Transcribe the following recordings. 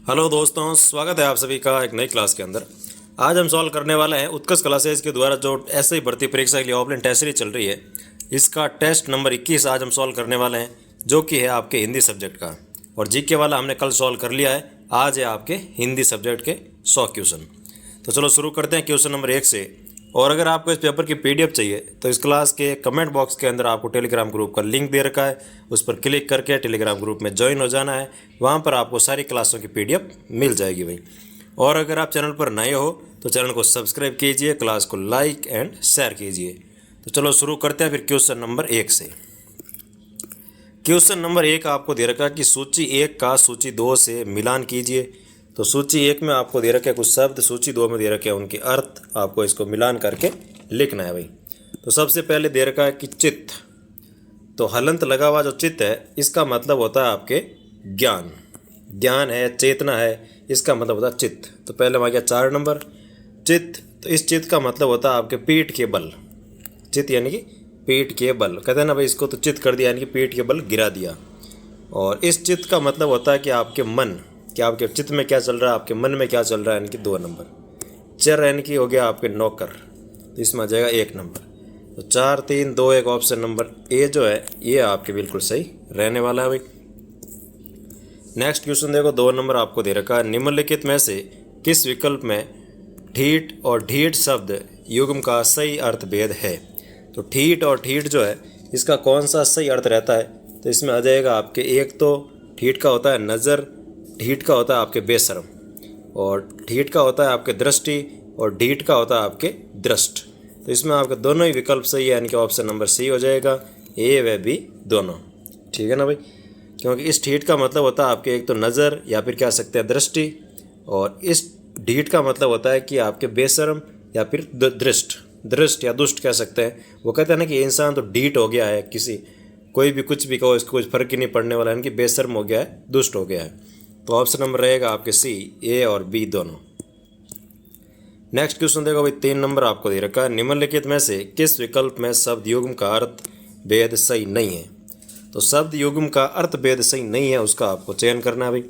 Hello दोस्तों, स्वागत है आप सभी का एक नई क्लास के अंदर। आज हम सॉल्व करने वाले हैं उत्कर्ष क्लासेज के द्वारा जो एसआई भर्ती परीक्षा के लिए ऑफलाइन टेस्ट सीरीज चल रही है। इसका टेस्ट नंबर 21 आज हम सॉल्व करने वाले हैं, जो कि है आपके हिंदी सब्जेक्ट का। और जीके वाला हमने कल सॉल्व कर लिया है। आज है आपके हिंदी सब्जेक्ट के 100 क्वेश्चन। तो चलो शुरू करते हैं क्वेश्चन नंबर 1 से। और अगर आपको इस पेपर की पीडीएफ चाहिए तो इस क्लास के कमेंट बॉक्स के अंदर आपको टेलीग्राम ग्रुप का लिंक दे रखा है, उस पर क्लिक करके टेलीग्राम ग्रुप में ज्वाइन हो जाना है। वहाँ पर आपको सारी क्लासों की पीडीएफ मिल जाएगी भाई। और अगर आप चैनल पर नए हो तो चैनल को सब्सक्राइब कीजिए, क्लास को लाइक एंड शेयर कीजिए। तो चलो शुरू करते हैं फिर क्वेश्चन नंबर 1 से। क्वेश्चन नंबर 1 आपको दे रखा है कि सूची 1 का सूची 2 से मिलान कीजिए। तो सूची 1 में आपको दे रखे कुछ शब्द, सूची 2 में दे रखे हैं उनके अर्थ, आपको इसको मिलान करके लिखना है भाई। तो सबसे पहले दे रखा है कि चित्त। तो हलंत लगा हुआ जो चित्त है, इसका मतलब होता है आपके ज्ञान। ज्ञान है, चेतना है, इसका मतलब होता है चित्त। तो पहले वहाँ गया 4 नंबर चित्त। तो इस चित्त का मतलब होता है आपके पीठ के बल। चित्त यानी कि पीठ के बल, कहते हैं ना भाई, इसको तो चित्त कर दिया यानी कि पीठ के बल गिरा दिया। और इस चित्त का मतलब होता है कि आपके मन, कि आपके चित्त में क्या चल रहा है, आपके मन में क्या चल रहा है, यानी कि 2 नंबर। चर यानी कि हो गया आपके नौकर, तो इसमें आ जाएगा 1 नंबर। तो 4, 3, 2, 1 ऑप्शन नंबर ए जो है ये आपके बिल्कुल सही रहने वाला है भाई। नेक्स्ट क्वेश्चन देखो, 2 नंबर आपको दे रखा है, निम्नलिखित में से किस विकल्प में ठीठ और ढीठ शब्द युग्म का सही अर्थ भेद है। तो ठीठ और ढीठ जो है इसका कौन सा सही अर्थ रहता है। तो इसमें आ जाएगा आपके, एक तो ठीठ का होता है नज़र, ढीठ का होता है आपके बेशर्म, और ढीठ का होता है आपके दृष्टि, और ढीठ का होता है आपके दृष्ट। तो इसमें आपके दोनों ही विकल्प सही है, यानी कि ऑप्शन नंबर सी हो जाएगा, ए व बी दोनों। ठीक है ना भाई, क्योंकि इस ढीठ का मतलब होता है आपके एक तो नज़र या फिर कह सकते हैं दृष्टि, और इस ढीठ का मतलब होता है कि आपके बेशर्म या फिर दृष्ट या दुष्ट कह सकते हैं। वो कहते हैं ना कि इंसान तो ढीठ हो गया है, किसी कोई भी कुछ भी कहो इसको कुछ फर्क ही नहीं पड़ने वाला है, यानी कि बेशर्म हो गया है, दुष्ट हो गया है। तो ऑप्शन नंबर रहेगा आपके सी, ए और बी दोनों। नेक्स्ट क्वेश्चन देखो भाई, 3 नंबर आपको दे रखा है, निम्नलिखित में से किस विकल्प में शब्द युग्म का अर्थ भेद सही नहीं है। तो शब्द युग्म का अर्थ भेद सही नहीं है, उसका आपको चयन करना है भाई।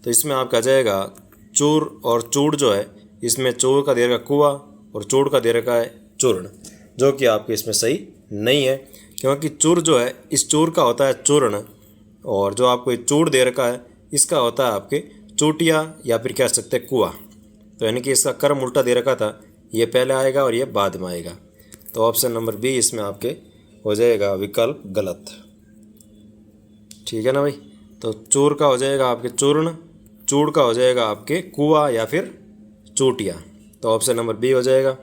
तो इसमें आपका जाएगा चूर और चूड़ जो है, इसमें चूर का दे रखा कुआ और चूड़ का दे रखा है चूर्ण, जो कि आपके इसमें सही नहीं है, क्योंकि चूर जो है इस चूर का होता है चूर्ण, और जो आपको ये चूड़ दे रखा है इसका होता है आपके चूटिया या फिर कह सकते हैं कुआ। तो यानी कि इसका कर्म उल्टा दे रखा था, ये पहले आएगा और ये बाद में आएगा। तो ऑप्शन नंबर बी इसमें आपके हो जाएगा विकल्प गलत। ठीक है ना भाई। तो चूर का हो जाएगा आपके चूर्ण, चूड़ का हो जाएगा आपके कुआ या फिर चूटिया। तो ऑप्शन नंबर बी हो जाएगा।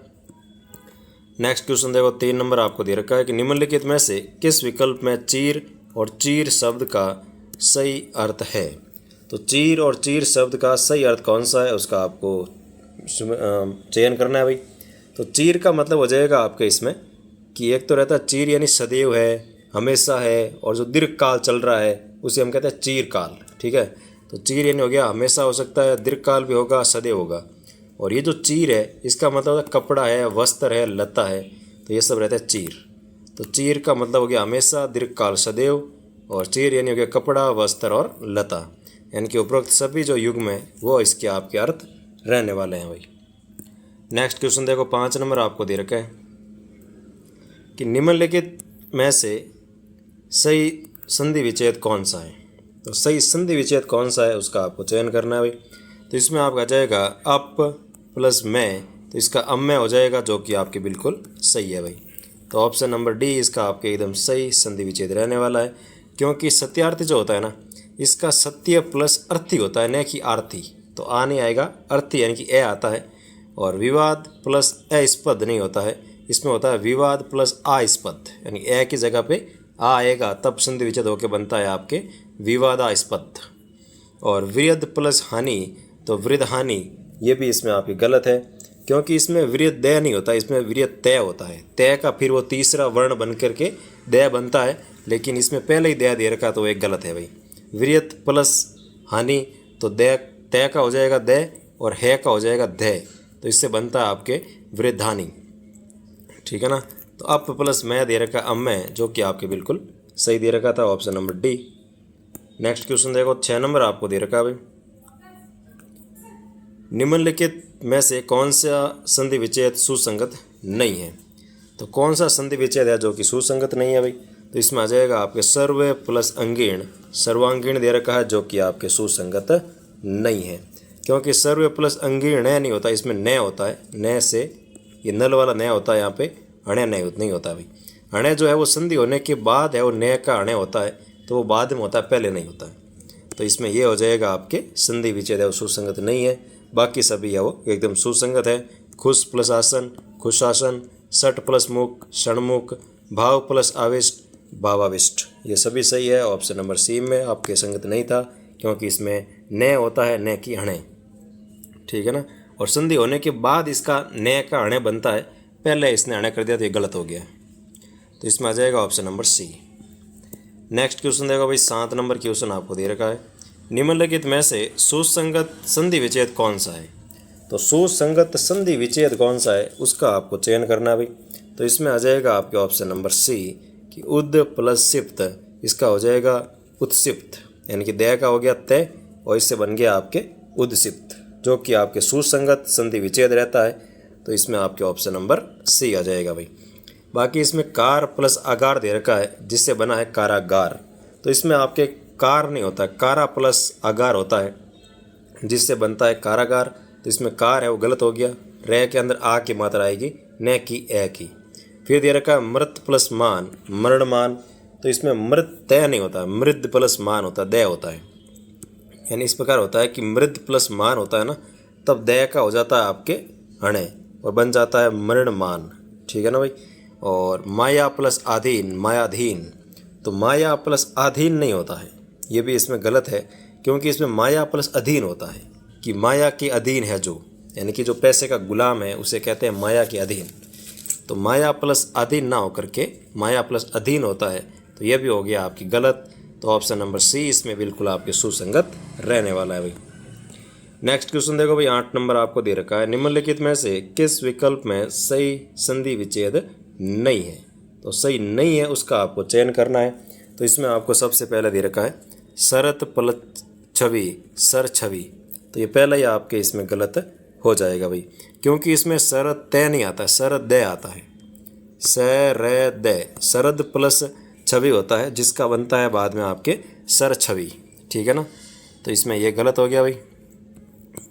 नेक्स्ट क्वेश्चन देखो, 3 नंबर आपको दे रखा है कि निम्नलिखित में से किस विकल्प में चीर और चीर शब्द का सही अर्थ है। तो चीर और चीर शब्द का सही अर्थ कौन सा है, उसका आपको चयन करना है भाई। तो चीर का मतलब हो जाएगा आपके इसमें कि एक तो रहता है चीर यानी सदैव है, हमेशा है, और जो दीर्घ काल चल रहा है उसे हम कहते हैं चीर काल। ठीक है, तो चीर यानी हो गया हमेशा हो सकता है, दीर्घ काल भी होगा, सदैव होगा। और ये जो चीर है इसका मतलब है कपड़ा है, वस्त्र है, लता है, तो ये सब रहता है चीर। तो चीर का मतलब हो गया हमेशा, दीर्घ काल, सदैव, और चीर यानी हो गया कपड़ा, वस्त्र और लता, यानी कि उपरोक्त सभी जो युग्म है वो इसके आपके अर्थ रहने वाले हैं भाई। नेक्स्ट क्वेश्चन देखो, 5 नंबर आपको दे रखा है कि निम्नलिखित में से सही संधि विच्छेद कौन सा है। तो सही संधि विच्छेद कौन सा है उसका आपको चयन करना है भाई। तो इसमें आपका जाएगा अप प्लस में, तो इसका अम्य हो जाएगा, जो कि आपके बिल्कुल सही है भाई। तो ऑप्शन नंबर डी इसका आपके एकदम सही संधि विच्छेद रहने वाला है, क्योंकि सत्यार्थी जो होता है ना, इसका सत्य प्लस अर्थी होता है, न कि आर्थी। तो आ नहीं आएगा, अर्थी यानी कि ए आता है। और विवाद प्लस अस्पद नहीं होता है, इसमें होता है विवाद प्लस आस्पद, यानी ए की जगह पे आ आएगा, तब संधि विच्छेद होकर बनता है आपके विवादास्पद। और वृद्ध प्लस हानि, तो वृद्ध हानि ये भी इसमें आपकी गलत है, क्योंकि इसमें वृद्ध दय नहीं होता, इसमें वृद्ध तय होता है। तय का फिर वो तीसरा वर्ण बन करके दय बनता है, लेकिन इसमें पहले ही दय दे रखा, तो एक गलत है भाई। वृद्ध प्लस हानि, तो दय तय का हो जाएगा दय, और है का हो जाएगा दय, तो इससे बनता है आपके वृद्धानी। ठीक है ना। तो अप प्लस मैं दे रखा अम्य, जो कि आपके बिल्कुल सही दे रखा था, option number D. Next question देखो, 6 नंबर आपको दे रखा है भाई निम्नलिखित में से कौन सा संधि विच्छेद सुसंगत नहीं है। तो कौन सा संधि विच्छेद है जो कि सुसंगत नहीं है भाई, तो इसमें आ जाएगा आपके सर्व प्लस अंगीण, सर्वांगीण दे रखा है जो कि आपके सुसंगत नहीं है, क्योंकि सर्व प्लस अंगीण नहीं होता, इसमें न होता है, न से ये नल वाला न होता है, यहाँ पे अण्य नहीं होता भाई। अण्य जो है वो संधि होने के बाद है, वो न का अण्य होता है, तो वो बाद में होता है, पहले नहीं होता है। तो इसमें ये हो जाएगा आपके संधि विच्छेद है वो सुसंगत नहीं है, बाकी सभी है वो एकदम सुसंगत है। खुश प्लस आसन, खुशासन, सट प्लस मुख, षणमुख, भाव प्लस आविष्ट, भावाविष्ट, ये सभी सही है। ऑप्शन नंबर सी में आपके संगत नहीं था, क्योंकि इसमें न होता है, न की अण्य, ठीक है ना। और संधि होने के बाद इसका न का अण्य बनता है, पहले इसने अण्य कर दिया तो ये गलत हो गया। तो इसमें आ जाएगा option number C. Next question देखो भाई, 7 नंबर क्वेश्चन आपको दे रखा है, निम्नलिखित में से सुसंगत संधि विच्छेद कौन सा है। तो सुसंगत संधि विच्छेद कौन सा है उसका आपको चयन करना है भाई। तो इसमें आ जाएगा आपके ऑप्शन नंबर सी कि उद प्लस सिप्त, इसका हो जाएगा उत्सिप्त, यानी कि दय का हो गया तय और इससे बन गया आपके उदसिप्त, जो कि आपके सुसंगत संधि विच्छेद रहता है। तो इसमें आपके ऑप्शन नंबर सी आ जाएगा भाई। बाकी इसमें कार प्लस आगार दे रखा है जिससे बना है कारागार, तो इसमें आपके कार नहीं होता, कारा प्लस आगार होता है जिससे बनता है कारागार। तो इसमें कार है वो गलत हो गया, रे के अंदर आ की मात्रा आएगी, न की ए की। फिर दे रखा है मृत प्लस मान, मरणमान, तो इसमें मृत तय नहीं होता, मृद प्लस मान होता है, दय होता है। यानी इस प्रकार होता है कि मृद प्लस मान होता है ना, तब दय का हो जाता है आपके अण्य और बन जाता है मरणमान, ठीक है ना भाई। और माया प्लस आधीन, मायाधीन, तो माया प्लस आधीन नहीं होता है, ये भी इसमें गलत है, क्योंकि इसमें माया प्लस अधीन होता है कि माया के अधीन है जो, यानी कि जो पैसे का गुलाम है उसे कहते हैं माया के अधीन। तो माया प्लस अधीन ना होकर के माया प्लस अधीन होता है, तो यह भी हो गया आपकी गलत। तो ऑप्शन नंबर सी इसमें बिल्कुल आपके सुसंगत रहने वाला है भाई। नेक्स्ट क्वेश्चन देखो भाई, 8 नंबर आपको दे रखा है, निम्नलिखित में से किस विकल्प में सही संधि विच्छेद नहीं है। तो सही नहीं है उसका आपको चयन करना है। तो इसमें आपको सबसे पहले दे रखा है शरत प्लस छवि, सर छवि, तो ये पहला ही आपके इसमें गलत हो जाएगा भाई, क्योंकि इसमें शरद तय नहीं आता है, शरद दय आता है, दय, शरद प्लस छवि होता है जिसका बनता है बाद में आपके सर छवि, ठीक है ना। तो इसमें ये गलत हो गया भाई।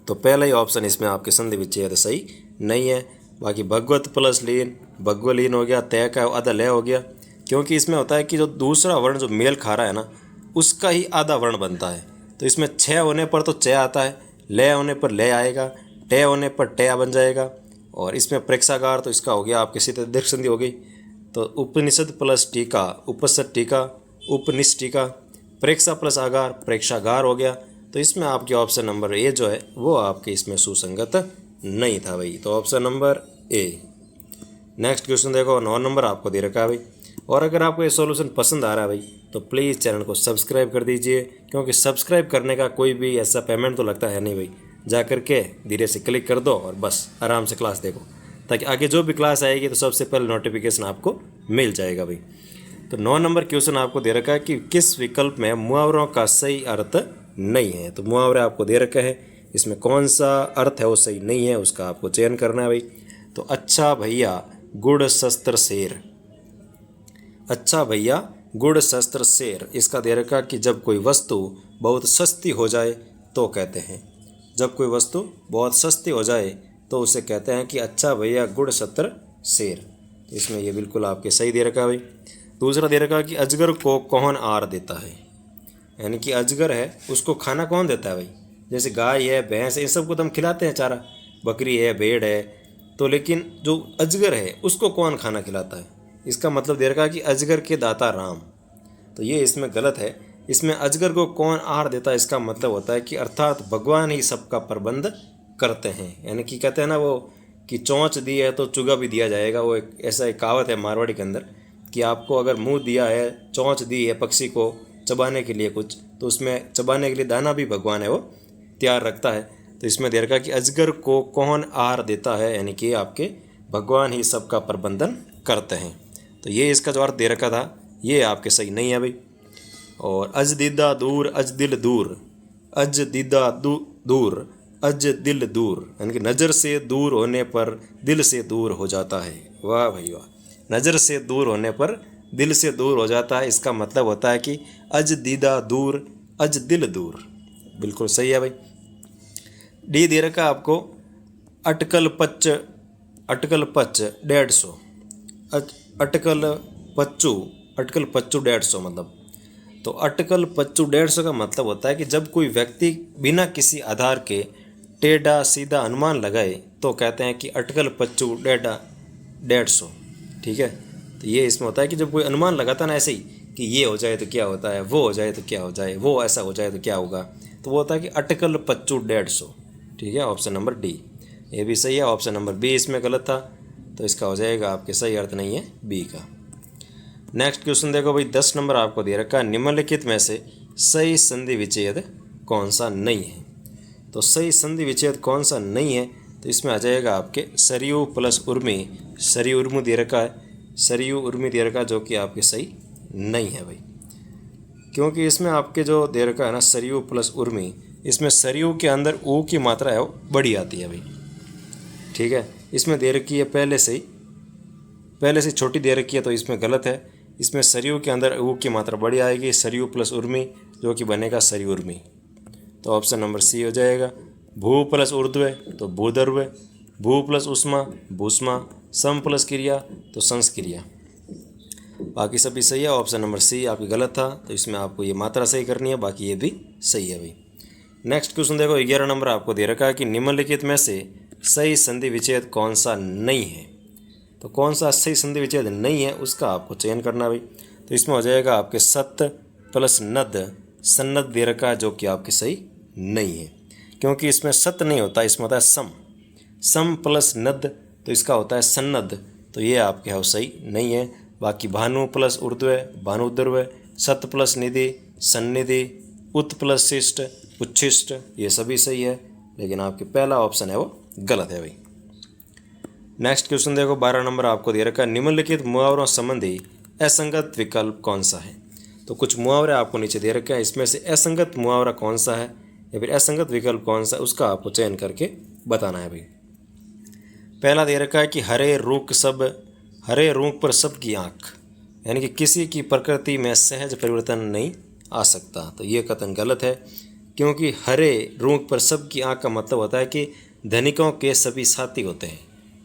तो पहला ही ऑप्शन इसमें आपके संधि विच्छेद सही नहीं है। बाकी भगवत प्लस लीन, भगवलीन हो गया, तय का आधा लय हो गया, क्योंकि इसमें होता है कि जो दूसरा वर्ण जो मेल खा रहा है ना उसका ही आधा वर्ण बनता है। तो इसमें छ होने पर तो च आता है, लय होने पर लय आएगा, टे होने पर टे बन जाएगा। और इसमें प्रेक्षागार तो इसका हो गया आपके सीधे दीर्घ संधि हो गई। तो उपनिषद प्लस टीका, उपसद टीका, उपनिषद टीका, प्रेक्षा प्लस आगार, प्रेक्षागार हो गया। तो इसमें आपके ऑप्शन नंबर ए जो है वो आपके इसमें सुसंगत नहीं था भाई। तो option number A. Next question देखो, 9 नंबर आपको दे रखा है भाई। और अगर आपको ये सॉल्यूशन पसंद आ रहा है भाई तो प्लीज़ चैनल को सब्सक्राइब कर दीजिए, क्योंकि सब्सक्राइब करने का कोई भी ऐसा पेमेंट तो लगता है नहीं भाई। जा करके धीरे से क्लिक कर दो और बस आराम से क्लास देखो, ताकि आगे जो भी क्लास आएगी तो सबसे पहले नोटिफिकेशन आपको मिल जाएगा भाई। तो 9 नंबर क्वेश्चन आपको दे रखा है कि किस विकल्प में मुहावरों का सही अर्थ नहीं है। तो मुहावरे आपको दे रखे हैं, इसमें कौन सा अर्थ है वो सही नहीं है उसका आपको चयन करना है भाई। तो अच्छा भैया गुड़ शस्त्र शेर, अच्छा भैया गुड़ शस्त्र शेर, इसका दे रखा कि जब कोई वस्तु बहुत सस्ती हो जाए तो कहते हैं, जब कोई वस्तु बहुत सस्ती हो जाए तो उसे कहते हैं कि अच्छा भैया गुड़ शस्त्र शेर। इसमें ये बिल्कुल आपके सही दे रखा भाई। दूसरा दे रखा कि अजगर को कौन आहार देता है, यानी कि अजगर है उसको खाना कौन देता है भाई। जैसे गाय है, भैंस है, इन सबको तो हम खिलाते हैं चारा, बकरी है, भेड़ है, तो लेकिन जो अजगर है उसको कौन खाना खिलाता है। इसका मतलब दे रखा कि अजगर के दाता राम। तो ये इसमें गलत है। इसमें अजगर को कौन आहार देता है इसका मतलब होता है कि अर्थात भगवान ही सबका प्रबंध करते हैं। यानी कि कहते हैं ना वो कि चोंच दी है तो चुगा भी दिया जाएगा। वो एक ऐसा एक कहावत है मारवाड़ी के अंदर कि आपको अगर मुंह दिया है, चोंच दी है पक्षी को चबाने के लिए कुछ, तो उसमें चबाने के लिए दाना भी भगवान है वो तैयार रखता है। तो इसमें दे रखा कि अजगर को कौन आहार देता है, यानी कि आपके भगवान ही सबका प्रबंधन करते हैं। तो ये इसका जो अर्थ दे रखा था ये आपके सही नहीं है भाई। और अज दीदा दूर, अज दिल दूर, अज दीदा दूर, अज दिल दूर, यानी कि नज़र से दूर होने पर दिल से दूर हो जाता है। वाह भाई वाह, नज़र से दूर होने पर दिल से दूर हो जाता है, इसका मतलब होता है कि अज दीदा दूर अज दिल दूर। बिल्कुल सही है भाई। डी दे रखा आपको अटकल पच 150, अटकल पच्चू 150 मतलब। तो अटकल पच्चू 150 का मतलब होता है कि जब कोई व्यक्ति बिना किसी आधार के टेढ़ा सीधा अनुमान लगाए तो कहते हैं कि अटकल पच्चू 150। ठीक है, तो ये इसमें होता है कि जब कोई अनुमान लगाता ना ऐसे ही कि ये हो जाए तो क्या होता है, वो हो जाए तो क्या हो जाए, वो ऐसा हो जाए तो क्या होगा, तो वो होता है कि अटकल पच्चू 150। ठीक है, ऑप्शन नंबर डी ये भी सही है। ऑप्शन नंबर बी इसमें गलत था, तो इसका हो जाएगा आपके सही अर्थ नहीं है बी का। नेक्स्ट क्वेश्चन देखो भाई, 10 नंबर आपको दे रखा है, निम्नलिखित में से सही संधि विच्छेद कौन सा नहीं है। तो सही संधि विच्छेद कौन सा नहीं है, तो इसमें आ जाएगा आपके सरयू प्लस उर्मी। सरयू उर्मी दे रखा है, सरयू उर्मी दे रखा जो कि आपके सही नहीं है भाई, क्योंकि इसमें आपके जो दे रखा है ना सरयू प्लस उर्मी, इसमें सरयू के अंदर ऊ की मात्रा है वो बड़ी आती है भाई। ठीक है, इसमें दे रखी है पहले से छोटी दे रखी है, तो इसमें गलत है। इसमें सरयू के अंदर ऊ की मात्रा बड़ी आएगी, सरयू प्लस उर्मी जो कि बनेगा सरयू उर्मी। तो ऑप्शन नंबर सी हो जाएगा। भू प्लस ऊर्ध्व तो भूधर्व, भू प्लस उष्मा भूष्मा, सम प्लस क्रिया तो संस्क्रिया। बाकी सभी सही है, ऑप्शन नंबर सी आपकी गलत था, तो इसमें आपको ये मात्रा सही करनी है, बाकी ये भी सही है भाई। नेक्स्ट क्वेश्चन देखो, 11 नंबर आपको दे रखा है कि निम्नलिखित में से सही संधि विच्छेद कौन सा नहीं है। तो कौन सा सही संधि विच्छेद नहीं है उसका आपको चयन करना भाई। तो इसमें हो जाएगा आपके सत प्लस नद, सन्नद दे रखा है जो कि आपकी सही नहीं है, क्योंकि इसमें सत नहीं होता, इसमें होता है सम प्लस नद, तो इसका होता है सन्नद, तो ये आपके यहाँ सही नहीं है। बाकी भानु प्लस ऊर्ध्व भानुद्रव, सत प्लस निधि सन्निधि, उत प्लस शिष्ट उच्छिष्ट, ये सभी सही है, लेकिन आपके पहला ऑप्शन है वो गलत है भाई। नेक्स्ट क्वेश्चन देखो, 12 नंबर आपको दे रखा है, निम्नलिखित मुहावरों संबंधी असंगत विकल्प कौन सा है। तो कुछ मुहावरे आपको नीचे दे रखे हैं, इसमें से असंगत मुहावरा कौन सा है या फिर असंगत विकल्प कौन सा है उसका आपको चयन करके बताना है भाई। पहला दे रखा है कि हरे रूख पर सबकी आँख, यानी कि किसी की प्रकृति में सहज परिवर्तन नहीं आ सकता। तो ये कथन गलत है, क्योंकि हरे रूख पर सबकी आँख का मतलब होता है कि धनिकों के सभी साथी होते हैं,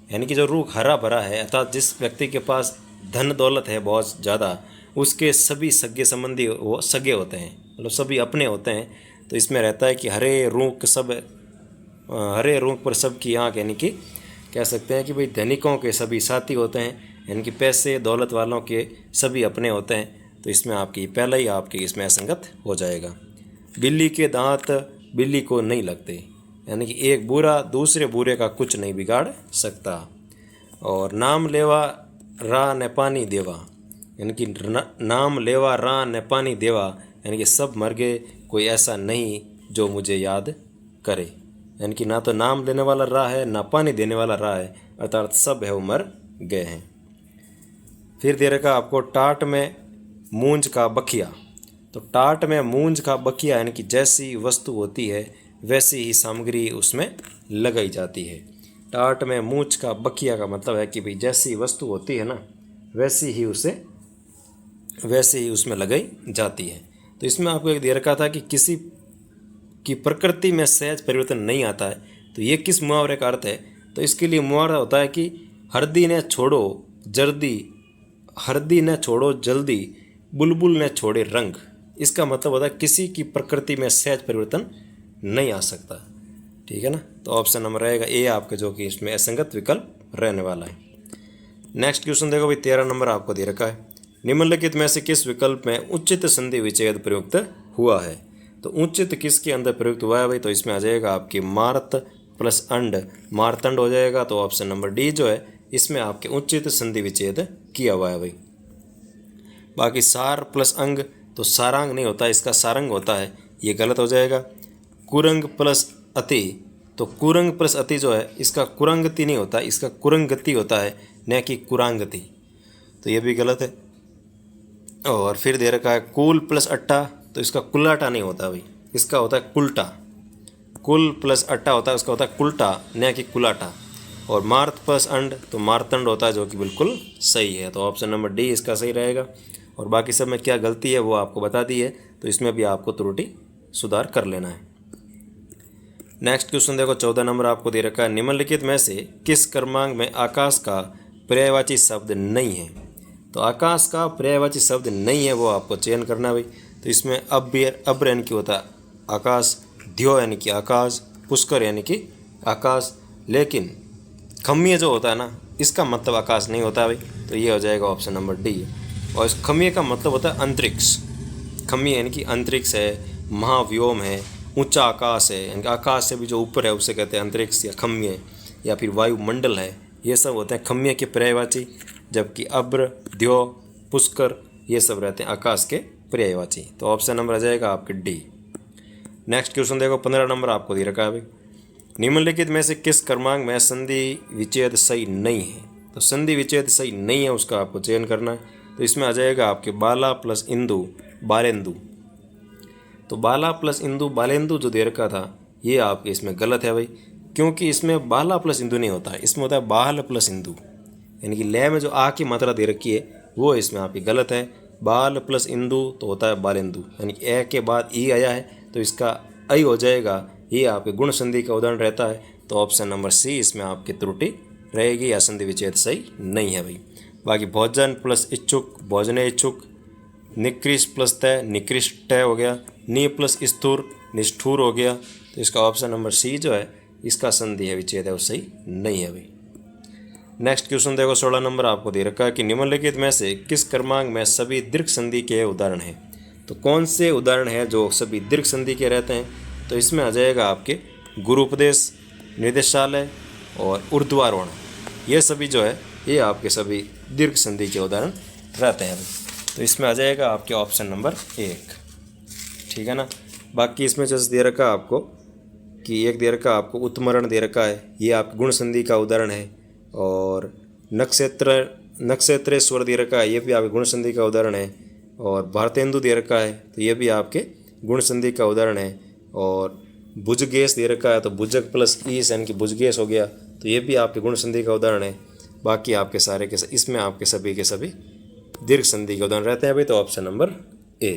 यानी कि जो रूख हरा भरा है अर्थात जिस व्यक्ति के पास धन दौलत है बहुत ज़्यादा, उसके सभी सगे संबंधी वो सगे होते हैं, मतलब सभी अपने होते हैं। तो इसमें रहता है कि हरे रूख पर सबकी आँख, यानी कि कह सकते हैं कि भाई धनिकों के सभी साथी होते हैं, यानी कि पैसे दौलत वालों के सभी अपने होते हैं। तो इसमें आपकी पहला ही आपकी इसमें असंगत हो जाएगा। बिल्ली के दांत बिल्ली को नहीं लगते, यानी कि एक बुरा दूसरे बुरे का कुछ नहीं बिगाड़ सकता। और नाम लेवा रा न पानी देवा, यानी कि नाम लेवा रा न पानी देवा, यानी कि सब मर गए कोई ऐसा नहीं जो मुझे याद करे, यानी कि ना तो नाम लेने वाला रा है ना पानी देने वाला रा है, अर्थात सब है वो मर गए हैं। फिर दे रखा आपको टाट में मूंज का बखिया। तो टाट में मूंज का बखिया, यानी कि जैसी वस्तु होती है वैसी ही सामग्री उसमें लगाई जाती है। टाट में मूंज का बखिया का मतलब है कि भाई जैसी वस्तु होती है ना वैसे ही उसमें लगाई जाती है। तो इसमें आपको एक दे रखा था कि किसी की प्रकृति में सहज परिवर्तन नहीं आता है, तो ये किस मुहावरे का अर्थ है। तो इसके लिए मुहावरा होता है कि हरदी ने छोड़ो जल्दी बुलबुल ने छोड़े रंग। इसका मतलब होता है किसी की प्रकृति में सहज परिवर्तन नहीं आ सकता। ठीक है ना, तो ऑप्शन नंबर रहेगा ए आपका, जो कि इसमें असंगत विकल्प रहने वाला है। नेक्स्ट क्वेश्चन देखो भाई, 13 नंबर आपको दे रखा है, निम्नलिखित में से किस विकल्प में उचित संधि विच्छेद प्रयुक्त हुआ है। तो उचित किसके अंदर प्रयुक्त हुआ है भाई, तो इसमें आ जाएगा आपकी मार्त प्लस अंड, मारतंड हो जाएगा। तो ऑप्शन नंबर डी जो है इसमें आपके उचित संधि विच्छेद किया हुआ है भाई। बाकी सार प्लस अंग, तो सारांग नहीं होता, इसका सारंग होता है, ये गलत हो जाएगा। कुरंग प्लस अति, तो कुरंग प्लस अति जो है इसका कुरंगति नहीं होता, इसका कुरंगति होता है, न कि कुरांगति, तो ये भी गलत है। और फिर दे रखा है कूल प्लस अट्टा, तो इसका कुल्लाटा नहीं होता भाई, इसका होता है कुल्टा। कुल प्लस अट्टा होता है उसका होता है कुलटा, न कि कुलाटा। और मार्त प्लस अंड तो मार्तंड होता है, जो कि बिल्कुल सही है। तो ऑप्शन नंबर डी इसका सही रहेगा। और बाकी सब में क्या गलती है वो आपको बता दी है, तो इसमें भी आपको त्रुटि सुधार कर लेना है। नेक्स्ट क्वेश्चन देखो, 14 नंबर आपको दे रखा है, निम्नलिखित में से किस क्रमांक में आकाश का पर्यायवाची शब्द नहीं है। तो आकाश का पर्यायवाची शब्द नहीं है वो आपको चयन करना है भाई। तो इसमें अब्र यानी कि होता है आकाश, द्यो यानी कि आकाश, पुष्कर यानी कि आकाश, लेकिन खम्य जो होता है ना इसका मतलब आकाश नहीं होता भाई। तो ये हो जाएगा ऑप्शन नंबर डी। और इस खम्य का मतलब होता है अंतरिक्ष। खम्य यानी कि अंतरिक्ष है, महाव्योम है, ऊंचा आकाश है, यानी कि आकाश से भी जो ऊपर है उसे कहते हैं अंतरिक्ष या खम्य, या फिर वायुमंडल है। ये सब होते हैं खम्य के पर्यायवाची, जबकि अब्र, द्यो, पुष्कर ये सब रहते हैं आकाश के पर्यायवाची। तो ऑप्शन नंबर आ जाएगा आपके डी। नेक्स्ट क्वेश्चन देखो, 15 नंबर आपको दे रखा है भाई, निम्नलिखित में से किस क्रमांक में संधि विच्छेद सही नहीं है। तो संधि विच्छेद सही नहीं है उसका आपको चयन करना है। तो इसमें आ जाएगा आपके बाला प्लस इंदु बालेंदु। तो बाला प्लस इंदु बालेंदु जो दे रखा था ये आपके इसमें गलत है भाई, क्योंकि इसमें बाला प्लस इंदु नहीं होता है, इसमें होता है बाल प्लस इंदु। यानी कि लय में जो आ की मात्रा दे रखी है वो इसमें आपकी गलत है। बाल प्लस इंदु तो होता है बालेंदु, यानी कि ए के बाद ई आया है तो इसका ऐ हो जाएगा। ये आपके गुण संधि का उदाहरण रहता है। तो ऑप्शन नंबर सी इसमें आपकी त्रुटि रहेगी, या संधि विच्छेद सही नहीं है भाई। बाकी भोजन प्लस इच्छुक भोजने इच्छुक, निकृष्ट प्लस तय निकृष्ट तय हो गया, नि प्लस स्थूर निष्ठुर हो गया। तो इसका ऑप्शन नंबर सी जो है इसका संधि है विच्छेद है वो सही नहीं है भाई। नेक्स्ट क्वेश्चन देखो, 16 नंबर आपको दे रखा है कि निम्नलिखित में से किस क्रमांक में सभी दीर्घ संधि के उदाहरण हैं। तो कौन से उदाहरण हैं जो सभी दीर्घ संधि के रहते हैं। तो इसमें आ जाएगा आपके गुरु उपदेश, निर्देशालय और ऊर्ध्वारोहण। ये सभी जो है ये आपके सभी दीर्घ संधि के उदाहरण रहते हैं। तो इसमें आ जाएगा आपके ऑप्शन नंबर 1, ठीक है ना। बाकी इसमें जैसे दे रखा आपको कि एक दे रखा आपको उत्मरण दे रखा है, ये आपके गुण संधि का उदाहरण है। और नक्षत्रेश्वर दे रखा है, ये भी आपके गुण संधि का उदाहरण है। और भारतेंदु दे रखा है तो ये भी आपके गुण संधि का उदाहरण है। और भुजगेश दे रखा है तो भुजग प्लस ईस यानी कि भुजगेश हो गया, तो ये भी आपके गुण संधि का उदाहरण है। बाकी आपके सारे के इसमें आपके सभी के सभी दीर्घ संधि के उदाहरण रहते हैं भाई। तो option number A.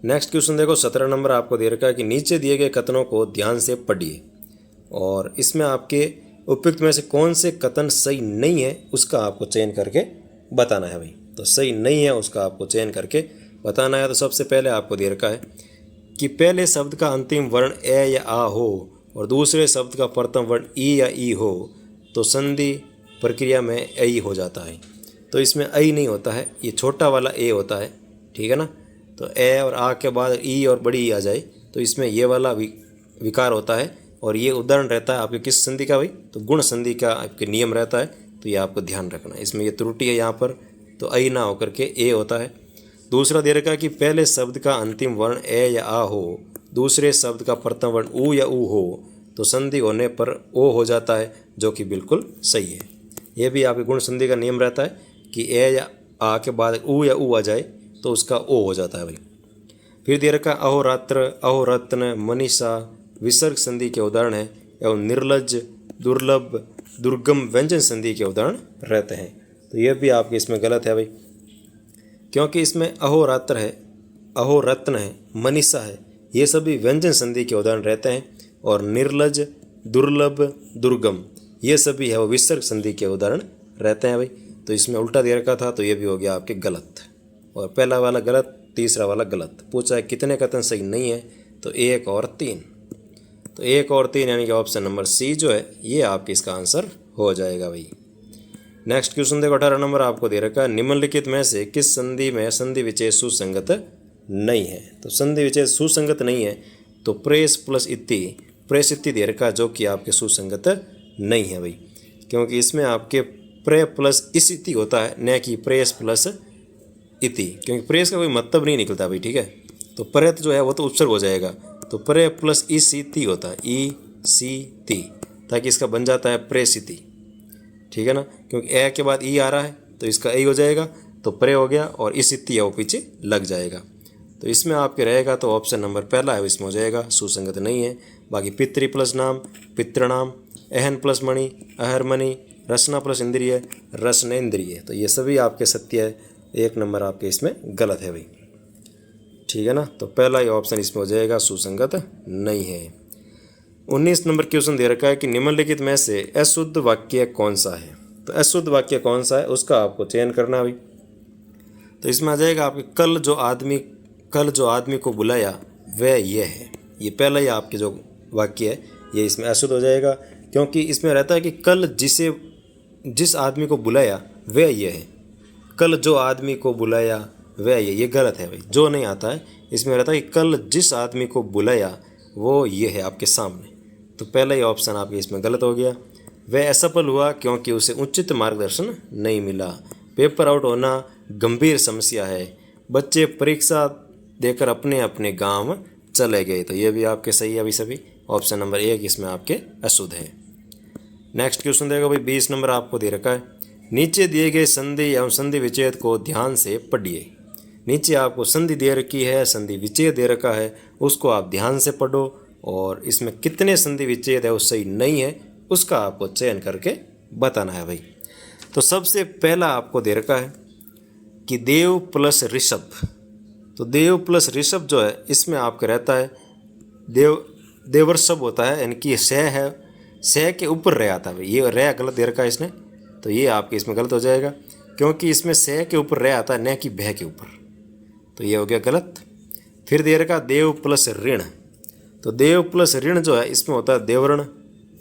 Next question देखो, 17 नंबर आपको दे रखा है कि नीचे दिए गए कथनों को ध्यान से पढ़िए और इसमें आपके उपयुक्त में से कौन से कथन सही नहीं है उसका आपको चयन करके बताना है भाई। तो सही नहीं है उसका आपको चयन करके बताना है। तो सबसे पहले आपको दे रखा है कि पहले शब्द का अंतिम वर्ण ए या आ हो और दूसरे शब्द का प्रथम वर्ण ई या ई हो तो संधि प्रक्रिया में ऐ हो जाता है। तो इसमें ऐ नहीं होता है, ये छोटा वाला ए होता है, ठीक है ना। तो ए और आ के बाद ई और बड़ी ई आ जाए तो इसमें ये वाला विकार होता है। और ये उदाहरण रहता है आपके किस संधि का भाई, तो गुण संधि का आपके नियम रहता है। तो ये आपको ध्यान रखना है, इसमें ये त्रुटि है यहाँ पर, तो ऐ ना होकर के ए होता है। दूसरा दे रखा कि पहले शब्द का अंतिम वर्ण ए या आ हो, दूसरे शब्द का प्रथम वर्ण ऊ या ऊ हो तो संधि होने पर ओ हो जाता है, जो कि बिल्कुल सही है। ये भी आपके गुण संधि का नियम रहता है कि ए या आ के बाद ऊ या ऊ आ जाए तो उसका ओ हो जाता है भाई। फिर दे रखा अहोरात्र, अहोरत्न, मनीषा विसर्ग संधि के उदाहरण है एवं निर्लज, दुर्लभ, दुर्गम व्यंजन संधि के उदाहरण रहते हैं। तो ये भी आपके इसमें गलत है भाई, क्योंकि इसमें अहोरात्र है, अहोरत्न है, मनीषा है, ये सभी व्यंजन संधि के उदाहरण रहते हैं। और निर्लज, दुर्लभ, दुर्गम ये सभी है वो विसर्ग संधि के उदाहरण रहते हैं भाई। तो इसमें उल्टा दे रखा था तो ये भी हो गया आपके गलत। और पहला वाला गलत, तीसरा वाला गलत। पूछा है कितने कथन सही नहीं है, तो 1 और 3। तो 1 और 3 यानी कि ऑप्शन नंबर सी जो है ये आपके इसका आंसर हो जाएगा भाई। नेक्स्ट क्वेश्चन देखो, 18 नंबर आपको दे रखा है निम्नलिखित में से किस संधि में संधि विच्छेद सुसंगत नहीं है। तो संधि विच्छेद सुसंगत नहीं है तो प्रेस प्लस इति, प्रेस इति दे रखा जो कि आपके सुसंगत नहीं है भाई, क्योंकि इसमें आपके प्रे प्लस इस इति होता है, न कि प्रेस प्लस इति, क्योंकि प्रेस का कोई मतलब नहीं निकलता भाई, ठीक है। तो प्रेत जो है वो तो उपसर्ग हो जाएगा, तो प्रे प्लस ई सी ती होता है, ई सी ती, ताकि इसका बन जाता है प्रेसिति, ठीक है ना। क्योंकि ए के बाद ई आ रहा है तो इसका ए हो जाएगा, तो प्रे हो गया और इस इति है वो पीछे लग जाएगा। तो इसमें आपके रहेगा तो ऑप्शन नंबर पहला है इसमें हो जाएगा, सुसंगत नहीं है। बाकी पितृ प्लस नाम, पितृनाम, अहन प्लस मणि, अहरमणि, रसना प्लस इंद्रिय, रसनेन्द्रिय, तो ये सभी आपके सत्य है। 1 नंबर आपके इसमें गलत है भाई, ठीक है ना। तो पहला ही ऑप्शन इसमें हो जाएगा, सुसंगत नहीं है। 19 नंबर क्वेश्चन दे रखा है कि निम्नलिखित में से अशुद्ध वाक्य कौन सा है। तो अशुद्ध वाक्य कौन सा है उसका आपको चयन करना है भाई। तो इसमें आ जाएगा आपके कल जो आदमी को बुलाया वह यह है। ये पहला ही आपके जो वाक्य है ये इसमें अशुद्ध हो जाएगा, क्योंकि इसमें रहता है कि कल जिस आदमी को बुलाया वह यह है। कल जो आदमी को बुलाया वह ये गलत है भाई, जो नहीं आता है। इसमें रहता है कि कल जिस आदमी को बुलाया वो ये है आपके सामने। तो पहला ही ऑप्शन आपके इसमें गलत हो गया। वह असफल हुआ क्योंकि उसे उचित मार्गदर्शन नहीं मिला। पेपर आउट होना गंभीर समस्या है। बच्चे परीक्षा देकर अपने अपने गांव चले गए। तो ये भी आपके सही है अभी सभी। ऑप्शन नंबर 1 इसमें आपके अशुद्ध है। नेक्स्ट क्वेश्चन देगा भाई 20 नंबर आपको दे रखा है। नीचे दिए गए संधि एवं संधि विच्छेद को ध्यान से पढ़िए। नीचे आपको संधि दे रखी है, संधि विच्छेद दे रखा है, उसको आप ध्यान से पढ़ो और इसमें कितने संधि विच्छेद है वो सही नहीं है उसका आपको चयन करके बताना है भाई। तो सबसे पहला आपको दे रखा है कि देव प्लस ऋषभ। तो देव प्लस ऋषभ जो है इसमें आपका रहता है देवर्षभ होता है, यानी कि स है, स के ऊपर रह आता है भाई। ये रह गलत दे रखा है इसने, तो ये आपके इसमें गलत हो जाएगा, क्योंकि इसमें स के ऊपर रह आता है, न कि भय के ऊपर। तो ये हो गया गलत। फिर दे रखा देव प्लस ऋण। तो देव प्लस ऋण जो है इसमें होता है देवऋण।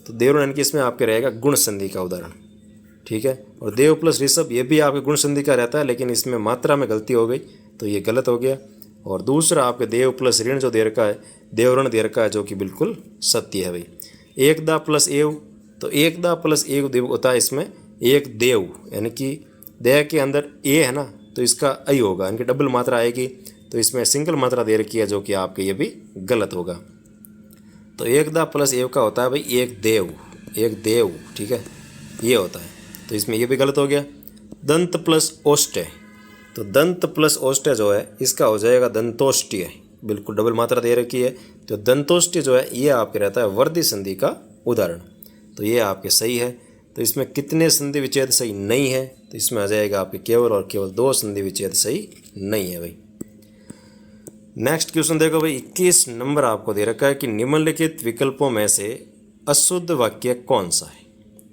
तो देवऋण यानी कि इसमें आपके रहेगा गुण संधि का उदाहरण, ठीक है। और देव प्लस ऋषभ ये भी आपके गुण संधि का रहता है, लेकिन इसमें मात्रा में गलती हो गई तो ये गलत हो गया। और दूसरा आपके देव प्लस ऋण जो दे रखा है देवऋण दे रखा है, जो कि बिल्कुल सत्य है भाई। एकदा प्लस एव। तो एकदा प्लस एव देव होता है इसमें एक देव, यानी कि देह के अंदर ए है ना, तो इसका ऐ होगा, यानी कि डबल मात्रा आएगी। तो इसमें सिंगल मात्रा दे रखी है, जो कि आपके ये भी गलत होगा। तो एकदा प्लस एव का होता है भाई एक देव, ठीक है, ये होता है। तो इसमें ये भी गलत हो गया। दंत प्लस ओष्ठ्य। तो दंत प्लस ओष्ठ्य जो है इसका हो जाएगा दंतोष्ठ्य, बिल्कुल डबल मात्रा दे रखी है। तो दंतोष्ठ्य जो है ये आपके रहता है वर्धी संधि का उदाहरण। तो ये आपके सही है। तो इसमें कितने संधि विच्छेद सही नहीं है, तो इसमें आ जाएगा आपके केवल और केवल 2 संधि विच्छेद सही नहीं है भाई। नेक्स्ट क्वेश्चन देखो भाई 21 नंबर आपको दे रखा है कि निम्नलिखित विकल्पों में से अशुद्ध वाक्य कौन सा है।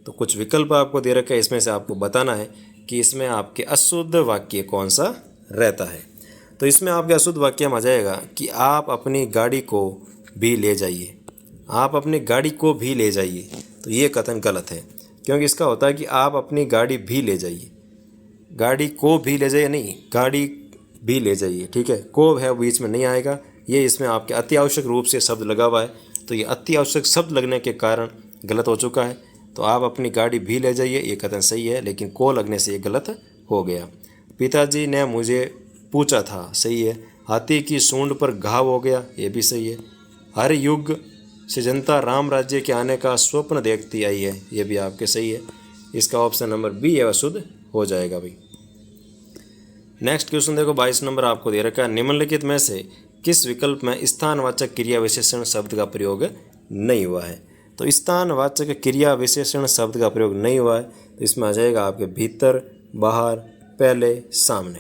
तो कुछ विकल्प आपको दे रखा है, इसमें से आपको बताना है कि इसमें आपके अशुद्ध वाक्य कौन सा रहता है। तो इसमें आपके अशुद्ध वाक्य में आ जाएगा कि आप अपनी गाड़ी को भी ले जाइए। आप अपनी गाड़ी को भी ले जाइए। तो ये कथन गलत है, क्योंकि इसका होता है कि आप अपनी गाड़ी भी ले जाइए। गाड़ी को भी ले जाइए नहीं, गाड़ी भी ले जाइए, ठीक है। को है बीच में नहीं आएगा। ये इसमें आपके अति आवश्यक रूप से शब्द लगा हुआ है, तो ये अति आवश्यक शब्द लगने के कारण गलत हो चुका है। तो आप अपनी गाड़ी भी ले जाइए, ये कथन सही है, लेकिन को लगने से ये गलत हो गया। पिताजी ने मुझे पूछा था, सही है। हाथी की सूंड पर घाव हो गया, ये भी सही है। हर युग से जनता राम राज्य के आने का स्वप्न देखती आई है, ये भी आपके सही है। इसका ऑप्शन नंबर बी है अशुद्ध हो जाएगा भाई। नेक्स्ट क्वेश्चन देखो 22 नंबर आपको दे रखा है। निम्नलिखित में से किस विकल्प में स्थानवाचक क्रिया विशेषण शब्द का प्रयोग नहीं हुआ है। तो स्थानवाचक क्रिया विशेषण शब्द का प्रयोग नहीं हुआ है, तो इसमें आ जाएगा आपके भीतर, बाहर, पहले, सामने।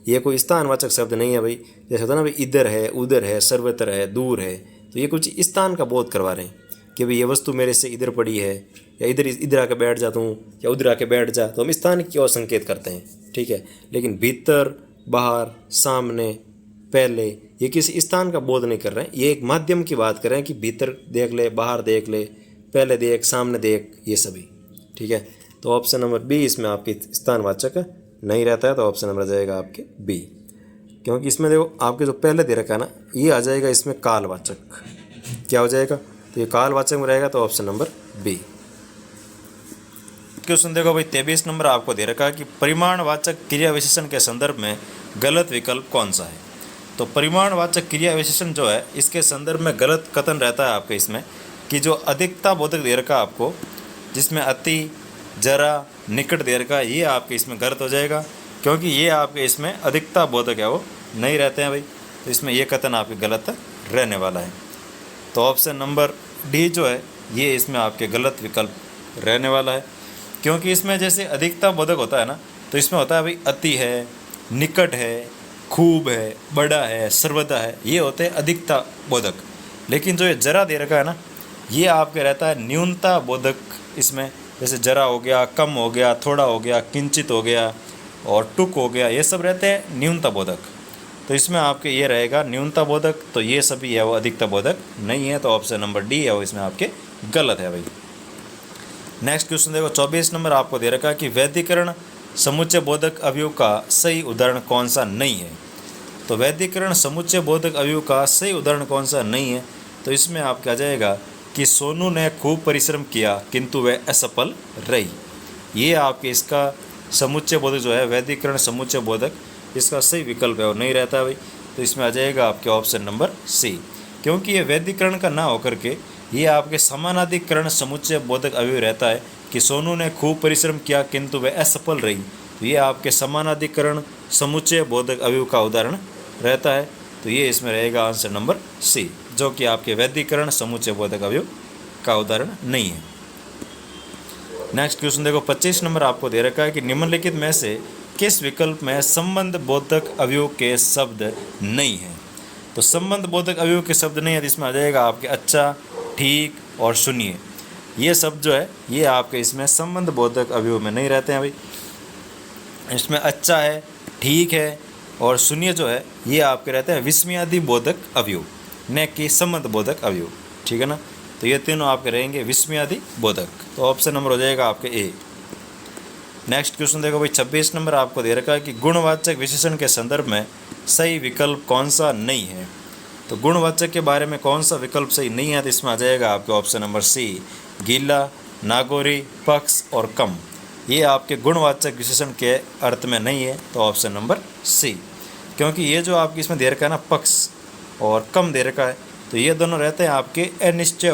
ये कोई स्थानवाचक शब्द नहीं है भाई। जैसे होता है ना भाई, इधर है, उधर है, सर्वत्र है, दूर है, तो ये कुछ स्थान का बोध करवा रहे हैं कि भाई ये वस्तु मेरे से इधर पड़ी है, या इधर आके बैठ जाता हूँ, या उधर आके बैठ जा, तो हम स्थान की ओर संकेत करते हैं, ठीक है। लेकिन भीतर, बाहर, सामने, पहले, ये किसी स्थान का बोध नहीं कर रहे हैं। ये एक माध्यम की बात कर रहे हैं कि भीतर देख ले, बाहर देख ले, पहले देख, सामने देख, ये सभी, ठीक है। तो ऑप्शन नंबर बी इसमें आपकी स्थानवाचक नहीं रहता है, तो ऑप्शन नंबर आ जाएगा आपके बी। क्योंकि इसमें देखो आपके जो पहले दे रखा है ना, ये आ जाएगा इसमें कालवाचक। क्या हो जाएगा, तो ये कालवाचक में रहेगा, तो ऑप्शन नंबर बी। क्वेश्चन देखो भाई 23 नंबर आपको दे रखा है कि परिमाणवाचक क्रिया विशेषण के संदर्भ में गलत विकल्प कौन सा है। तो परिमाणवाचक क्रिया विशेषण जो है इसके संदर्भ में गलत कथन रहता है आपके इसमें कि जो अधिकता बोधक दे रखा आपको, जिसमें अति, जरा, निकट दे रखा, ये आपके इसमें गलत हो जाएगा, क्योंकि ये आपके इसमें अधिकता बोधक है वो नहीं रहते हैं भाई। तो इसमें ये कथन आपके गलत रहने वाला है। तो ऑप्शन नंबर डी जो है ये इसमें आपके गलत विकल्प रहने वाला है, क्योंकि इसमें जैसे अधिकता बोधक होता है ना, तो इसमें होता है भाई अति है, निकट है, खूब है, बड़ा है, सर्वदा है, ये होते हैं अधिकता बोधक। लेकिन जो ये जरा दे रखा है ना, ये आपके रहता है न्यूनता बोधक। इसमें जैसे जरा हो गया, कम हो गया, थोड़ा हो गया, किंचित हो गया और टुक हो गया, ये सब रहते हैं न्यूनता बोधक। तो इसमें आपके ये रहेगा न्यूनता बोधक, तो ये सभी है वो अधिकता बोधक नहीं है। तो ऑप्शन नंबर डी है वो इसमें आपके गलत है भाई। नेक्स्ट क्वेश्चन देखो, 24 नंबर आपको दे रखा है कि वैधिकरण समुच्चय बोधक अवयव का सही उदाहरण कौन सा नहीं है। तो वैधिकरण समुच्चय बोधक अवयव का सही उदाहरण कौन सा नहीं है, तो इसमें आपका आ जाएगा कि सोनू ने खूब परिश्रम किया किंतु वह असफल रही। ये आपके इसका समुच्चय बोधक जो है वैधिकरण समुच्चय बोधक, इसका सही विकल्प है और नहीं रहता भाई। तो इसमें आ जाएगा आपके ऑप्शन नंबर सी, क्योंकि ये वैधिकरण का ना होकर के ये आपके समानाधिकरण समुच्चय बोधक अवयव रहता है कि सोनू ने खूब परिश्रम किया किंतु वह असफल रही। तो ये आपके समानाधिकरण समुच्चय बोधक अवयव का उदाहरण रहता है। तो ये इसमें रहेगा आंसर नंबर सी, जो कि आपके वैधिकरण समुच्चय बोधक अवयव का उदाहरण नहीं है। नेक्स्ट क्वेश्चन देखो, 25 नंबर आपको दे रखा है कि निम्नलिखित में से किस विकल्प में संबंध बोधक अवयव के शब्द नहीं है। तो संबंध बोधक अवयव के शब्द नहीं है, तो इसमें आ जाएगा आपके अच्छा, ठीक और शून्य। ये शब्द जो है ये आपके इसमें संबंध बोधक अवयव में नहीं रहते हैं भाई। इसमें अच्छा है, ठीक है और शून्य जो है ये आपके रहते हैं विस्मयादि बोधक अवयव, न कि संबंध बोधक अवयव, ठीक है ना। तो ये तीनों आपके रहेंगे विस्मयादि बोधक। तो ऑप्शन नंबर हो जाएगा आपके ए। नेक्स्ट क्वेश्चन देखो भाई, 26 नंबर आपको दे रखा है कि गुणवाचक विशेषण के संदर्भ में सही विकल्प कौन सा नहीं है। तो गुणवाचक के बारे में कौन सा विकल्प सही नहीं है, तो इसमें आ जाएगा आपके ऑप्शन नंबर सी, गीला, नागौरी, पक्ष और कम। ये आपके गुणवाचक विशेषण के अर्थ में नहीं है। तो ऑप्शन नंबर सी, क्योंकि ये जो आपकी इसमें दे रखा है ना पक्ष और कम दे रखा है, तो ये दोनों रहते हैं आपके अनिश्चय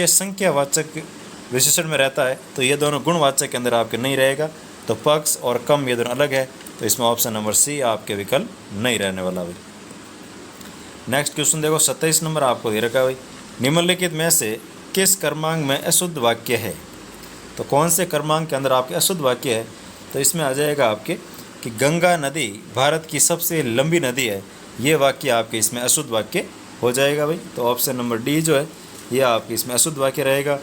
संख्यावाचक विशेषण में रहता है। तो ये दोनों गुणवाचक के अंदर आपके नहीं रहेगा। तो पक्ष और कम ये दोनों अलग है। तो इसमें ऑप्शन नंबर सी आपके विकल्प नहीं रहने वाला भाई। नेक्स्ट क्वेश्चन देखो, 27 नंबर आपको दे रखा है भाई, निम्नलिखित में से किस क्रमांक में अशुद्ध वाक्य है। तो कौन से क्रमांक के अंदर आपके अशुद्ध वाक्य है, तो इसमें आ जाएगा आपके कि गंगा नदी भारत की सबसे लंबी नदी है। ये वाक्य आपके इसमें अशुद्ध वाक्य हो जाएगा भाई। तो ऑप्शन नंबर डी जो है ये आपके इसमें अशुद्ध वाक्य रहेगा,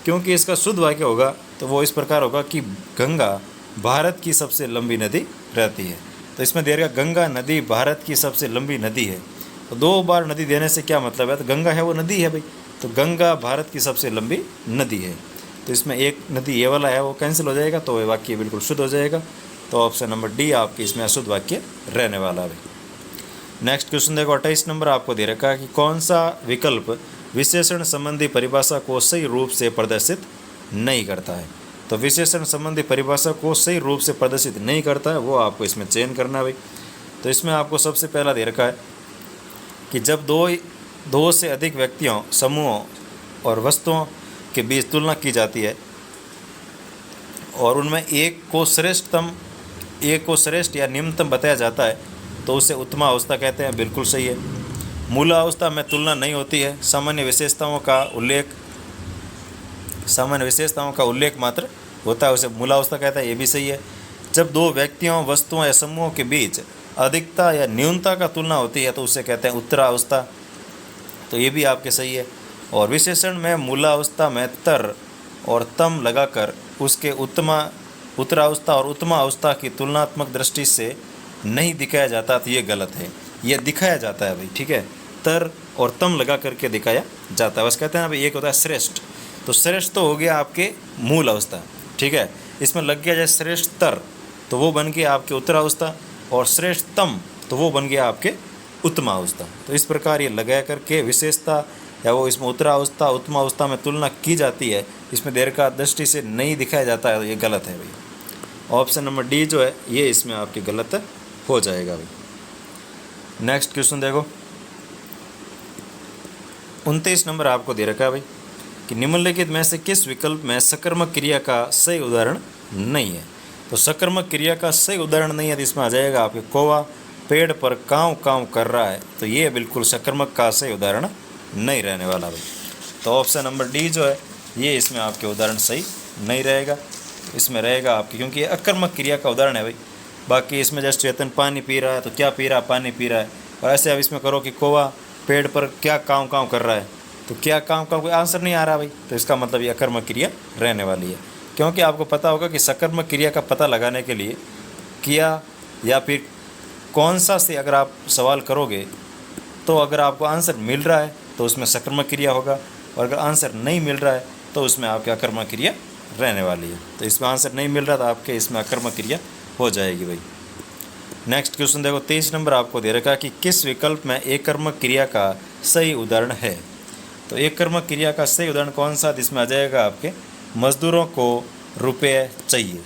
क्योंकि इसका शुद्ध वाक्य होगा तो वो इस प्रकार होगा कि गंगा भारत की सबसे लंबी नदी रहती है। तो इसमें दे रखा गंगा नदी भारत की सबसे लंबी नदी है। तो 2 बार नदी देने से क्या मतलब है, तो गंगा है वो नदी है भाई। तो गंगा भारत की सबसे लंबी नदी है। तो इसमें एक नदी ये वाला है वो कैंसिल हो जाएगा, तो वह वाक्य बिल्कुल शुद्ध हो जाएगा। तो ऑप्शन नंबर डी आपके इसमें अशुद्ध वाक्य रहने वाला है। नेक्स्ट क्वेश्चन देखो, 28 नंबर आपको दे रखा है कि कौन सा विकल्प विशेषण संबंधी परिभाषा को सही रूप से प्रदर्शित नहीं करता है। तो विशेषण संबंधी परिभाषा को सही रूप से प्रदर्शित नहीं करता है, वो आपको इसमें चयन करना है भाई। तो इसमें आपको सबसे पहला दे रखा है कि जब दो से अधिक व्यक्तियों, समूहों और वस्तुओं के बीच तुलना की जाती है और उनमें एक को श्रेष्ठ या निम्नतम बताया जाता है, तो उसे उत्तमावस्था कहते हैं। बिल्कुल सही है। मूलावस्था में तुलना नहीं होती है, सामान्य विशेषताओं का उल्लेख मात्र होता है, उसे मूलावस्था कहता है। ये भी सही है। जब 2 व्यक्तियों, वस्तुओं या समूहों के बीच अधिकता या न्यूनता का तुलना होती है, तो उसे कहते हैं उत्तरावस्था। तो ये भी आपके सही है। और विशेषण में मूलावस्था में तर और तम लगाकर उसके उत्तरावस्था और उत्तमावस्था की तुलनात्मक दृष्टि से नहीं दिखाया जाता, तो ये गलत है। ये दिखाया जाता है भाई, ठीक है। तर और तम लगा करके दिखाया जाता है। बस कहते हैं ना भाई, एक होता है श्रेष्ठ, तो श्रेष्ठ तो हो गया आपके मूल अवस्था, ठीक है। इसमें लग गया जाए श्रेष्ठ तर, तो वो बन गया आपके उत्तरावस्था, और श्रेष्ठतम तो वो बन गया आपके उत्तमावस्था। तो इस प्रकार ये लगा करके विशेषता या वो इसमें उत्तरावस्था उत्तमावस्था में तुलना की जाती है, इसमें देर का दृष्टि से नहीं दिखाया जाता है, तो ये गलत है भाई। ऑप्शन नंबर डी जो है ये इसमें आपकी गलत हो जाएगा भाई। नेक्स्ट क्वेश्चन देखो, 29 नंबर आपको दे रखा है भाई कि निम्नलिखित में से किस विकल्प में सकर्मक क्रिया का सही उदाहरण नहीं है। तो सकर्मक क्रिया का सही उदाहरण नहीं है, तो इसमें आ जाएगा आपके कौवा, पेड़ पर काँव काँव कर रहा है, तो ये बिल्कुल सकर्मक का सही उदाहरण नहीं रहने वाला भाई। तो ऑप्शन नंबर डी जो है ये इसमें आपके उदाहरण सही नहीं रहेगा, इसमें रहेगा आपकी, क्योंकि ये अकर्मक क्रिया का उदाहरण है भाई। बाकी इसमें जस्ट चेतन पानी पी रहा है, तो क्या पी रहा है? पानी पी रहा है। और ऐसे अब इसमें करो कि कौवा पेड़ पर क्या काँव काँव कर रहा है, तो क्या काँव काँव, कोई आंसर नहीं आ रहा भाई, तो इसका मतलब ये अकर्मक क्रिया रहने वाली है। क्योंकि आपको पता होगा कि सकर्मक क्रिया का पता लगाने के लिए किया या फिर कौन सा से अगर आप सवाल करोगे, तो अगर आपको आंसर मिल रहा है तो उसमें सकर्मक क्रिया होगा, और अगर आंसर नहीं मिल रहा है तो उसमें आपके अकर्मक क्रिया रहने वाली है। तो इसमें आंसर नहीं मिल रहा तो आपके इसमें अकर्मक क्रिया हो जाएगी भाई। नेक्स्ट क्वेश्चन देखो, 23 नंबर आपको दे रखा है कि किस विकल्प में एक कर्मक क्रिया का सही उदाहरण है। तो एक कर्मक क्रिया का सही उदाहरण कौन सा? इसमें आ जाएगा आपके मजदूरों को रुपये चाहिए।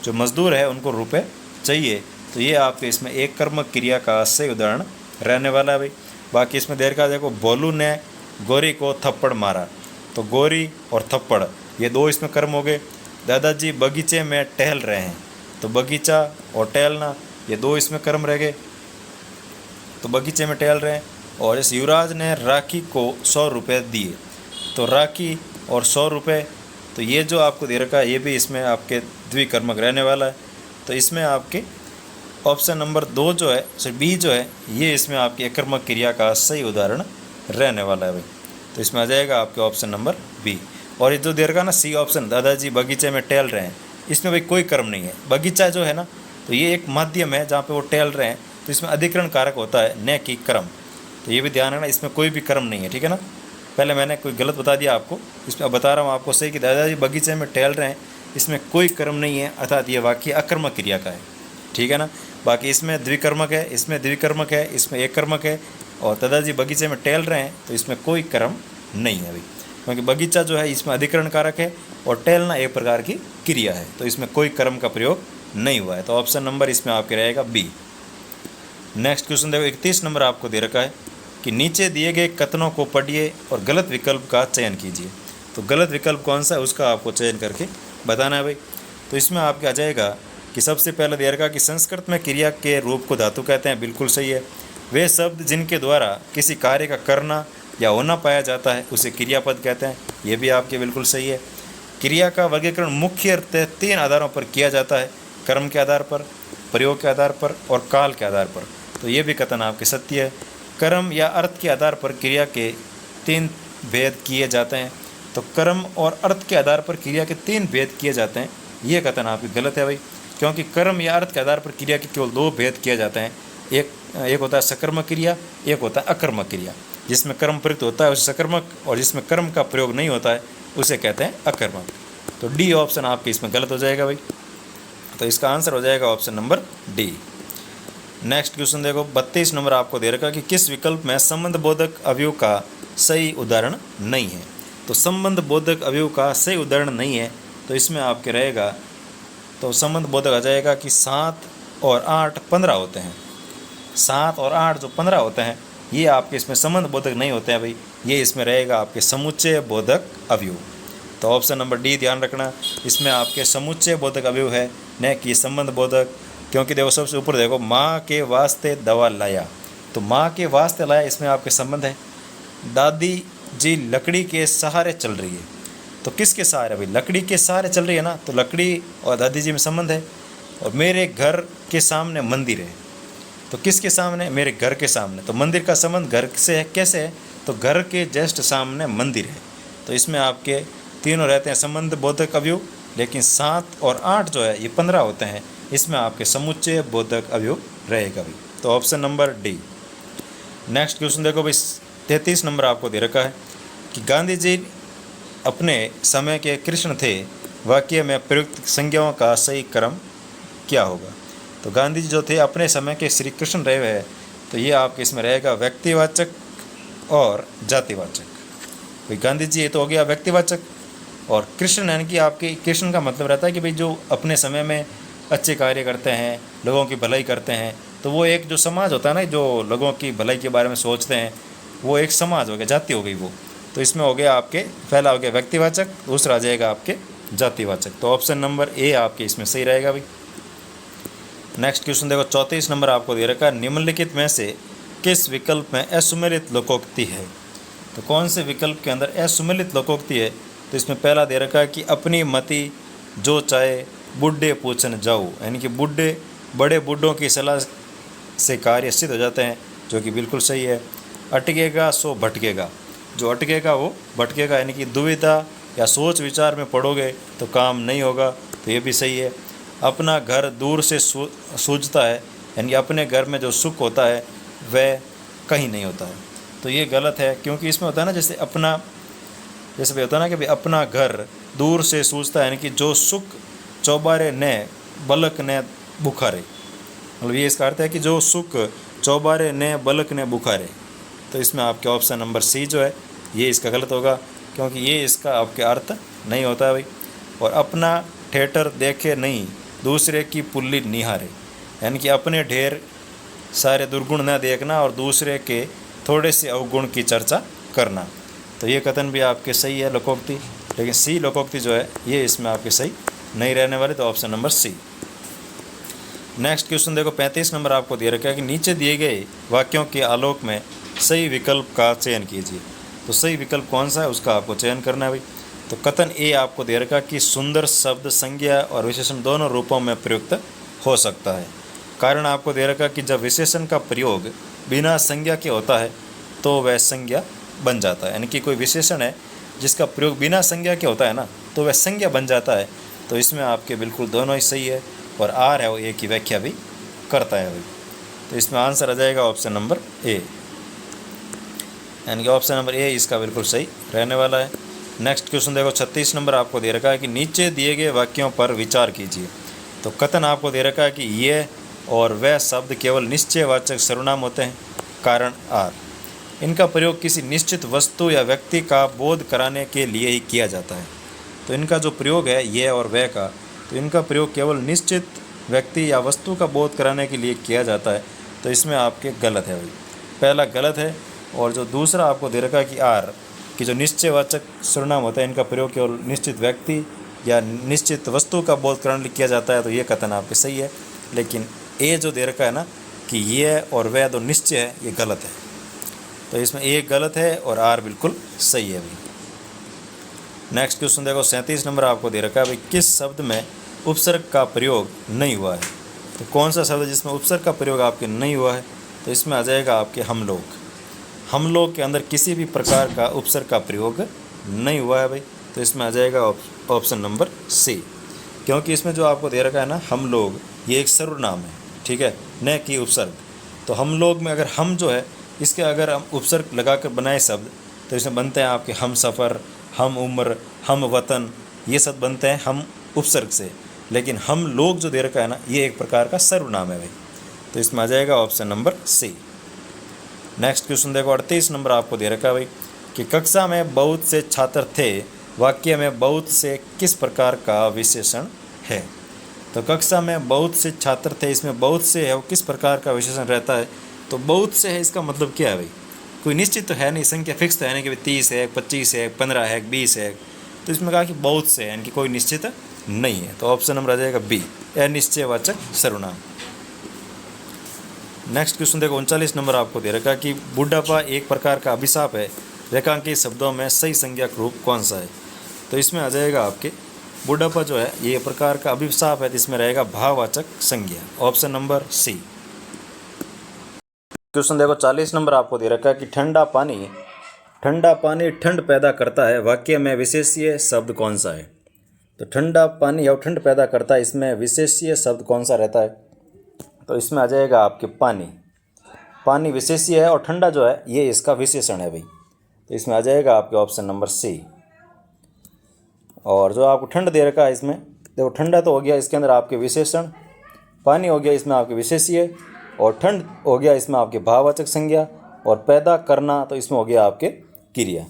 जो मजदूर है उनको रुपये चाहिए, तो ये आपके इसमें एक कर्मक क्रिया का सही उदाहरण रहने वाला है भाई। बाकी इसमें देर का देखो, बोलू ने गोरी को थप्पड़ मारा, तो गोरी और थप्पड़ ये दो इसमें कर्म हो गए। दादाजी बगीचे में टहल रहे हैं, तो बगीचा और टहलना ये दो इसमें कर्म रह गए, तो बगीचे में टहल रहे हैं। और इस युवराज ने राखी को 100 रुपये दिए, तो राखी और 100 रुपये, तो ये जो आपको दे रखा है ये भी इसमें आपके द्विकर्मक रहने वाला है। तो इसमें आपके ऑप्शन नंबर 2 जो है, सॉरी बी जो है, ये इसमें आपकी अकर्मक क्रिया का सही उदाहरण रहने वाला है भाई। तो इसमें आ जाएगा आपके ऑप्शन नंबर बी। और ये जो दे रखा ना सी ऑप्शन, दादाजी बगीचे में टहल रहे हैं, इसमें भाई कोई कर्म नहीं है। बगीचा जो है ना, तो ये एक माध्यम है जहाँ पे वो टहल रहे हैं, तो इसमें अधिकरण कारक होता है, न कि कर्म। तो ये भी ध्यान रखना, इसमें कोई भी कर्म नहीं है, ठीक है ना। पहले मैंने कोई गलत बता दिया आपको, इसमें अब बता रहा हूँ आपको सही कि दादाजी बगीचे में टहल रहे हैं, इसमें कोई कर्म नहीं है, अर्थात ये वाक्य अकर्मक क्रिया का है, ठीक है ना। बाकी इसमें द्विकर्मक है, इसमें द्विकर्मक है, इसमें एक कर्मक है, और दादाजी बगीचे में टहल रहे हैं, तो इसमें कोई कर्म नहीं है भाई। क्योंकि बगीचा जो है इसमें अधिकरण कारक है और टहलना एक प्रकार की क्रिया है, तो इसमें कोई कर्म का प्रयोग नहीं हुआ है। तो ऑप्शन नंबर इसमें आपके रहेगा बी। नेक्स्ट क्वेश्चन देखो, 31 नंबर आपको दे रखा है कि नीचे दिए गए कथनों को पढ़िए और गलत विकल्प का चयन कीजिए। तो गलत विकल्प कौन सा है उसका आपको चयन करके बताना है भाई। तो इसमें आपके आ जाएगा कि सबसे पहले दे रखा कि संस्कृत में क्रिया के रूप को धातु कहते हैं, बिल्कुल सही है। वे शब्द जिनके द्वारा किसी कार्य का करना या होना पाया जाता है उसे क्रियापद कहते हैं, ये भी आपके बिल्कुल सही है। क्रिया का वर्गीकरण मुख्यतः 3 आधारों पर किया जाता है, कर्म के आधार पर, प्रयोग के आधार पर और काल के आधार पर। तो ये भी कथन आपके सत्य है। कर्म या अर्थ के आधार पर क्रिया के 3 भेद किए जाते हैं, तो कर्म और अर्थ के आधार पर क्रिया के 3 भेद किए जाते हैं, ये कथन आपकी गलत है भाई। क्योंकि कर्म या अर्थ के आधार पर क्रिया के केवल 2 भेद किए जाते हैं, एक होता है सकर्मक क्रिया, एक होता है अकर्मक क्रिया। जिसमें कर्म प्रयुक्त होता है उसे सकर्मक, और जिसमें कर्म का प्रयोग नहीं होता है उसे कहते हैं अकर्मक। तो डी ऑप्शन आपके इसमें गलत हो जाएगा भाई। तो इसका आंसर हो जाएगा option number D. Next question देखो, 32 नंबर आपको दे रखा कि किस विकल्प में संबंध बोधक अवयव का सही उदाहरण नहीं है। तो संबंध बोधक अवयव का सही उदाहरण नहीं है, तो इसमें आपके रहेगा, तो संबंध बोधक आ जाएगा कि 7 और 8 15 होते हैं। 7 और 8 जो 15 होते हैं, ये आपके इसमें संबंध बोधक नहीं होते हैं भाई, ये इसमें रहेगा आपके समुच्चय बोधक अवयव। तो ऑप्शन नंबर डी ध्यान रखना, इसमें आपके समुच्चय बोधक अवयव है, न कि संबंध बोधक। क्योंकि देखो सबसे ऊपर देखो, माँ के वास्ते दवा लाया, तो माँ के वास्ते लाया इसमें आपके संबंध है। दादी जी लकड़ी के सहारे चल रही है, तो किसके सहारे भाई? लकड़ी के सहारे चल रही है ना, तो लकड़ी और दादी जी में संबंध है। और मेरे घर के सामने मंदिर है, तो किसके सामने? मेरे घर के सामने, तो मंदिर का संबंध घर से है, कैसे है? तो घर के जस्ट सामने मंदिर है। तो इसमें आपके तीनों रहते हैं संबंध बोधक अवयव, लेकिन 7 और 8 जो है ये 15 होते हैं, इसमें आपके समुच्चय बोधक अवयव रहेगा भाई। तो option number D. Next question देखो भाई, 33 नंबर आपको दे रखा है कि गांधी जी अपने समय के कृष्ण थे, वाक्य में प्रयुक्त संज्ञाओं का सही क्रम क्या होगा। तो गांधी जी जो थे अपने समय के श्री कृष्ण रहे हुए हैं, तो ये आपके इसमें रहेगा व्यक्तिवाचक और जातिवाचक। भाई गांधी जी ये तो हो गया व्यक्तिवाचक, और कृष्ण यानी कि आपके कृष्ण का मतलब रहता है कि भाई जो अपने समय में अच्छे कार्य करते हैं, लोगों की भलाई करते हैं, तो वो एक जो समाज होता है ना, जो लोगों की भलाई के बारे में सोचते हैं, वो एक समाज हो गया, जाति हो गई वो। तो इसमें हो गया आपके, पहला हो गया व्यक्तिवाचक, दूसरा आ जाएगा आपके जातिवाचक। तो ऑप्शन नंबर ए आपके इसमें सही रहेगा भाई। नेक्स्ट क्वेश्चन देखो 34 नंबर आपको दे रखा है, निम्नलिखित में से किस विकल्प में असुमेलित लोकोक्ति है। तो कौन से विकल्प के अंदर असुमेलित लोकोक्ति है। तो इसमें पहला दे रखा है कि अपनी मति जो चाहे बूढ़े पूछन जाओ, यानी कि बूढ़े बड़े बूढ़ों की सलाह से कार्य सिद्ध हो जाते हैं, जो कि बिल्कुल सही है। अटकेगा सो भटकेगा, जो अटकेगा वो भटकेगा, यानी कि दुविधा या सोच विचार में पड़ोगे तो काम नहीं होगा, तो ये भी सही है। अपना घर दूर से सूझता है, यानी अपने घर में जो सुख होता है वह कहीं नहीं होता है, तो ये गलत है। क्योंकि इसमें होता है ना, जैसे भी होता है ना कि भाई अपना घर दूर से सूझता है, यानी कि जो सुख चौबारे ने बलक ने बुखारे, मतलब ये इसका अर्थ है कि जो सुख चौबारे ने बलक ने बुखारे। तो इसमें आपके ऑप्शन नंबर सी जो है ये इसका गलत होगा, क्योंकि ये इसका आपके अर्थ नहीं होता है भाई। और अपना ठेठर देखे नहीं दूसरे की पुल्ली निहारे, यानी कि अपने ढेर सारे दुर्गुण न देखना और दूसरे के थोड़े से अवगुण की चर्चा करना। तो ये कथन भी आपके सही है लोकोक्ति, लेकिन सी लोकोक्ति जो है ये इसमें आपके सही नहीं रहने वाले, तो option number C. Next question देखो 35 नंबर आपको दे रखा है कि नीचे दिए गए वाक्यों के आलोक में सही विकल्प का चयन कीजिए। तो सही विकल्प कौन सा है उसका आपको चयन करना है भाई। तो कथन ए आपको दे रखा कि सुंदर शब्द संज्ञा और विशेषण दोनों रूपों में प्रयुक्त हो सकता है। कारण आपको दे रखा कि जब विशेषण का प्रयोग बिना संज्ञा के होता है तो वह संज्ञा बन जाता है, यानी कि कोई विशेषण है जिसका प्रयोग बिना संज्ञा के होता है ना, तो वह संज्ञा बन जाता है। तो इसमें आपके बिल्कुल दोनों ही सही है, और आर है वो ए की व्याख्या भी करता है भाई। तो इसमें आंसर आ जाएगा ऑप्शन नंबर ए, यानी कि ऑप्शन नंबर ए इसका बिल्कुल सही रहने वाला है। नेक्स्ट क्वेश्चन देखो 36 नंबर आपको दे रखा है कि नीचे दिए गए वाक्यों पर विचार कीजिए। तो कथन आपको दे रखा है कि ये और वह शब्द केवल निश्चयवाचक सर्वनाम होते हैं। कारण आर, इनका प्रयोग किसी निश्चित वस्तु या व्यक्ति का बोध कराने के लिए ही किया जाता है। तो इनका जो प्रयोग है ये और वह का, तो इनका प्रयोग केवल निश्चित व्यक्ति या वस्तु का बोध कराने के लिए किया जाता है। तो इसमें आपके गलत है भाई, पहला गलत है। और जो दूसरा आपको दे रखा है कि आर कि जो निश्चयवाचक सर्वनाम होता है इनका प्रयोग केवल निश्चित व्यक्ति या निश्चित वस्तु का बोध कराने के लिए किया जाता है, तो ये कथन आपके सही है। लेकिन ए जो दे रखा है ना कि ये और वह जो निश्चय है ये गलत है, तो इसमें ए गलत है और आर बिल्कुल सही है भाई। नेक्स्ट क्वेश्चन देखो 37 नंबर आपको दे रखा है भाई, किस शब्द में उपसर्ग का प्रयोग नहीं हुआ है। तो कौन सा शब्द जिसमें उपसर्ग का प्रयोग आपके नहीं हुआ है। तो इसमें आ जाएगा आपके हम लोग। हम लोग के अंदर किसी भी प्रकार का उपसर्ग का प्रयोग नहीं हुआ है भाई। तो इसमें आ जाएगा ऑप्शन नंबर सी, क्योंकि इसमें जो आपको दे रखा है ना हम लोग, ये एक सर्वनाम है, ठीक है, न कि उपसर्ग। तो हम लोग में अगर हम जो है इसके अगर हम उपसर्ग लगाकर बनाए शब्द तो इसमें बनते हैं आपके हम सफ़र, हम उम्र, हम वतन, ये सब बनते हैं हम उपसर्ग से। लेकिन हम लोग जो दे रखा है ना ये एक प्रकार का सर्वनाम है भाई। तो इसमें आ जाएगा option number C. Next question देखो 38 नंबर आपको दे रखा है भाई कि कक्षा में बहुत से छात्र थे, वाक्य में बहुत से किस प्रकार का विशेषण है। तो कक्षा में बहुत से छात्र थे, इसमें बहुत से है वो किस प्रकार का विशेषण रहता है। तो बहुत से है इसका मतलब क्या है भाई, कोई निश्चित तो है नहीं, संख्या फिक्स तो है नहीं कि 30 है, 25 है, 15 है, 20 है। तो इसमें कहा कि बहुत से यानी कि कोई निश्चित नहीं है। तो ऑप्शन नंबर आ जाएगा बी, अनिश्चयवाचक सर्वनाम। नेक्स्ट क्वेश्चन देखो 39 नंबर आपको दे रखा है कि बुढ़ापा एक प्रकार का अभिशाप है, रेखांकित शब्दों में सही संज्ञक रूप कौन सा है। तो इसमें आ जाएगा आपके बुढ़ापा जो है ये प्रकार का अभिशाप है, जिसमें रहेगा भाववाचक संज्ञा, ऑप्शन नंबर सी। क्वेश्चन देखो 40 नंबर आपको दे रखा है कि ठंडा पानी ठंड पैदा करता है, वाक्य में विशेष्य शब्द कौन सा है। तो ठंडा पानी या ठंड पैदा करता है, इसमें विशेष्य शब्द कौन सा रहता है। तो इसमें आ जाएगा आपके पानी विशेष्य है और ठंडा जो है ये इसका विशेषण है भाई। तो इसमें आ जाएगा आपके ऑप्शन नंबर सी। और जो आपको ठंड दे रखा है इसमें देखो, ठंडा तो हो गया इसके अंदर आपके विशेषण, पानी हो गया इसमें आपके विशेष्य, और ठंड हो गया इसमें आपके भाववाचक संज्ञा, और पैदा करना तो इसमें हो गया आपके क्रिया।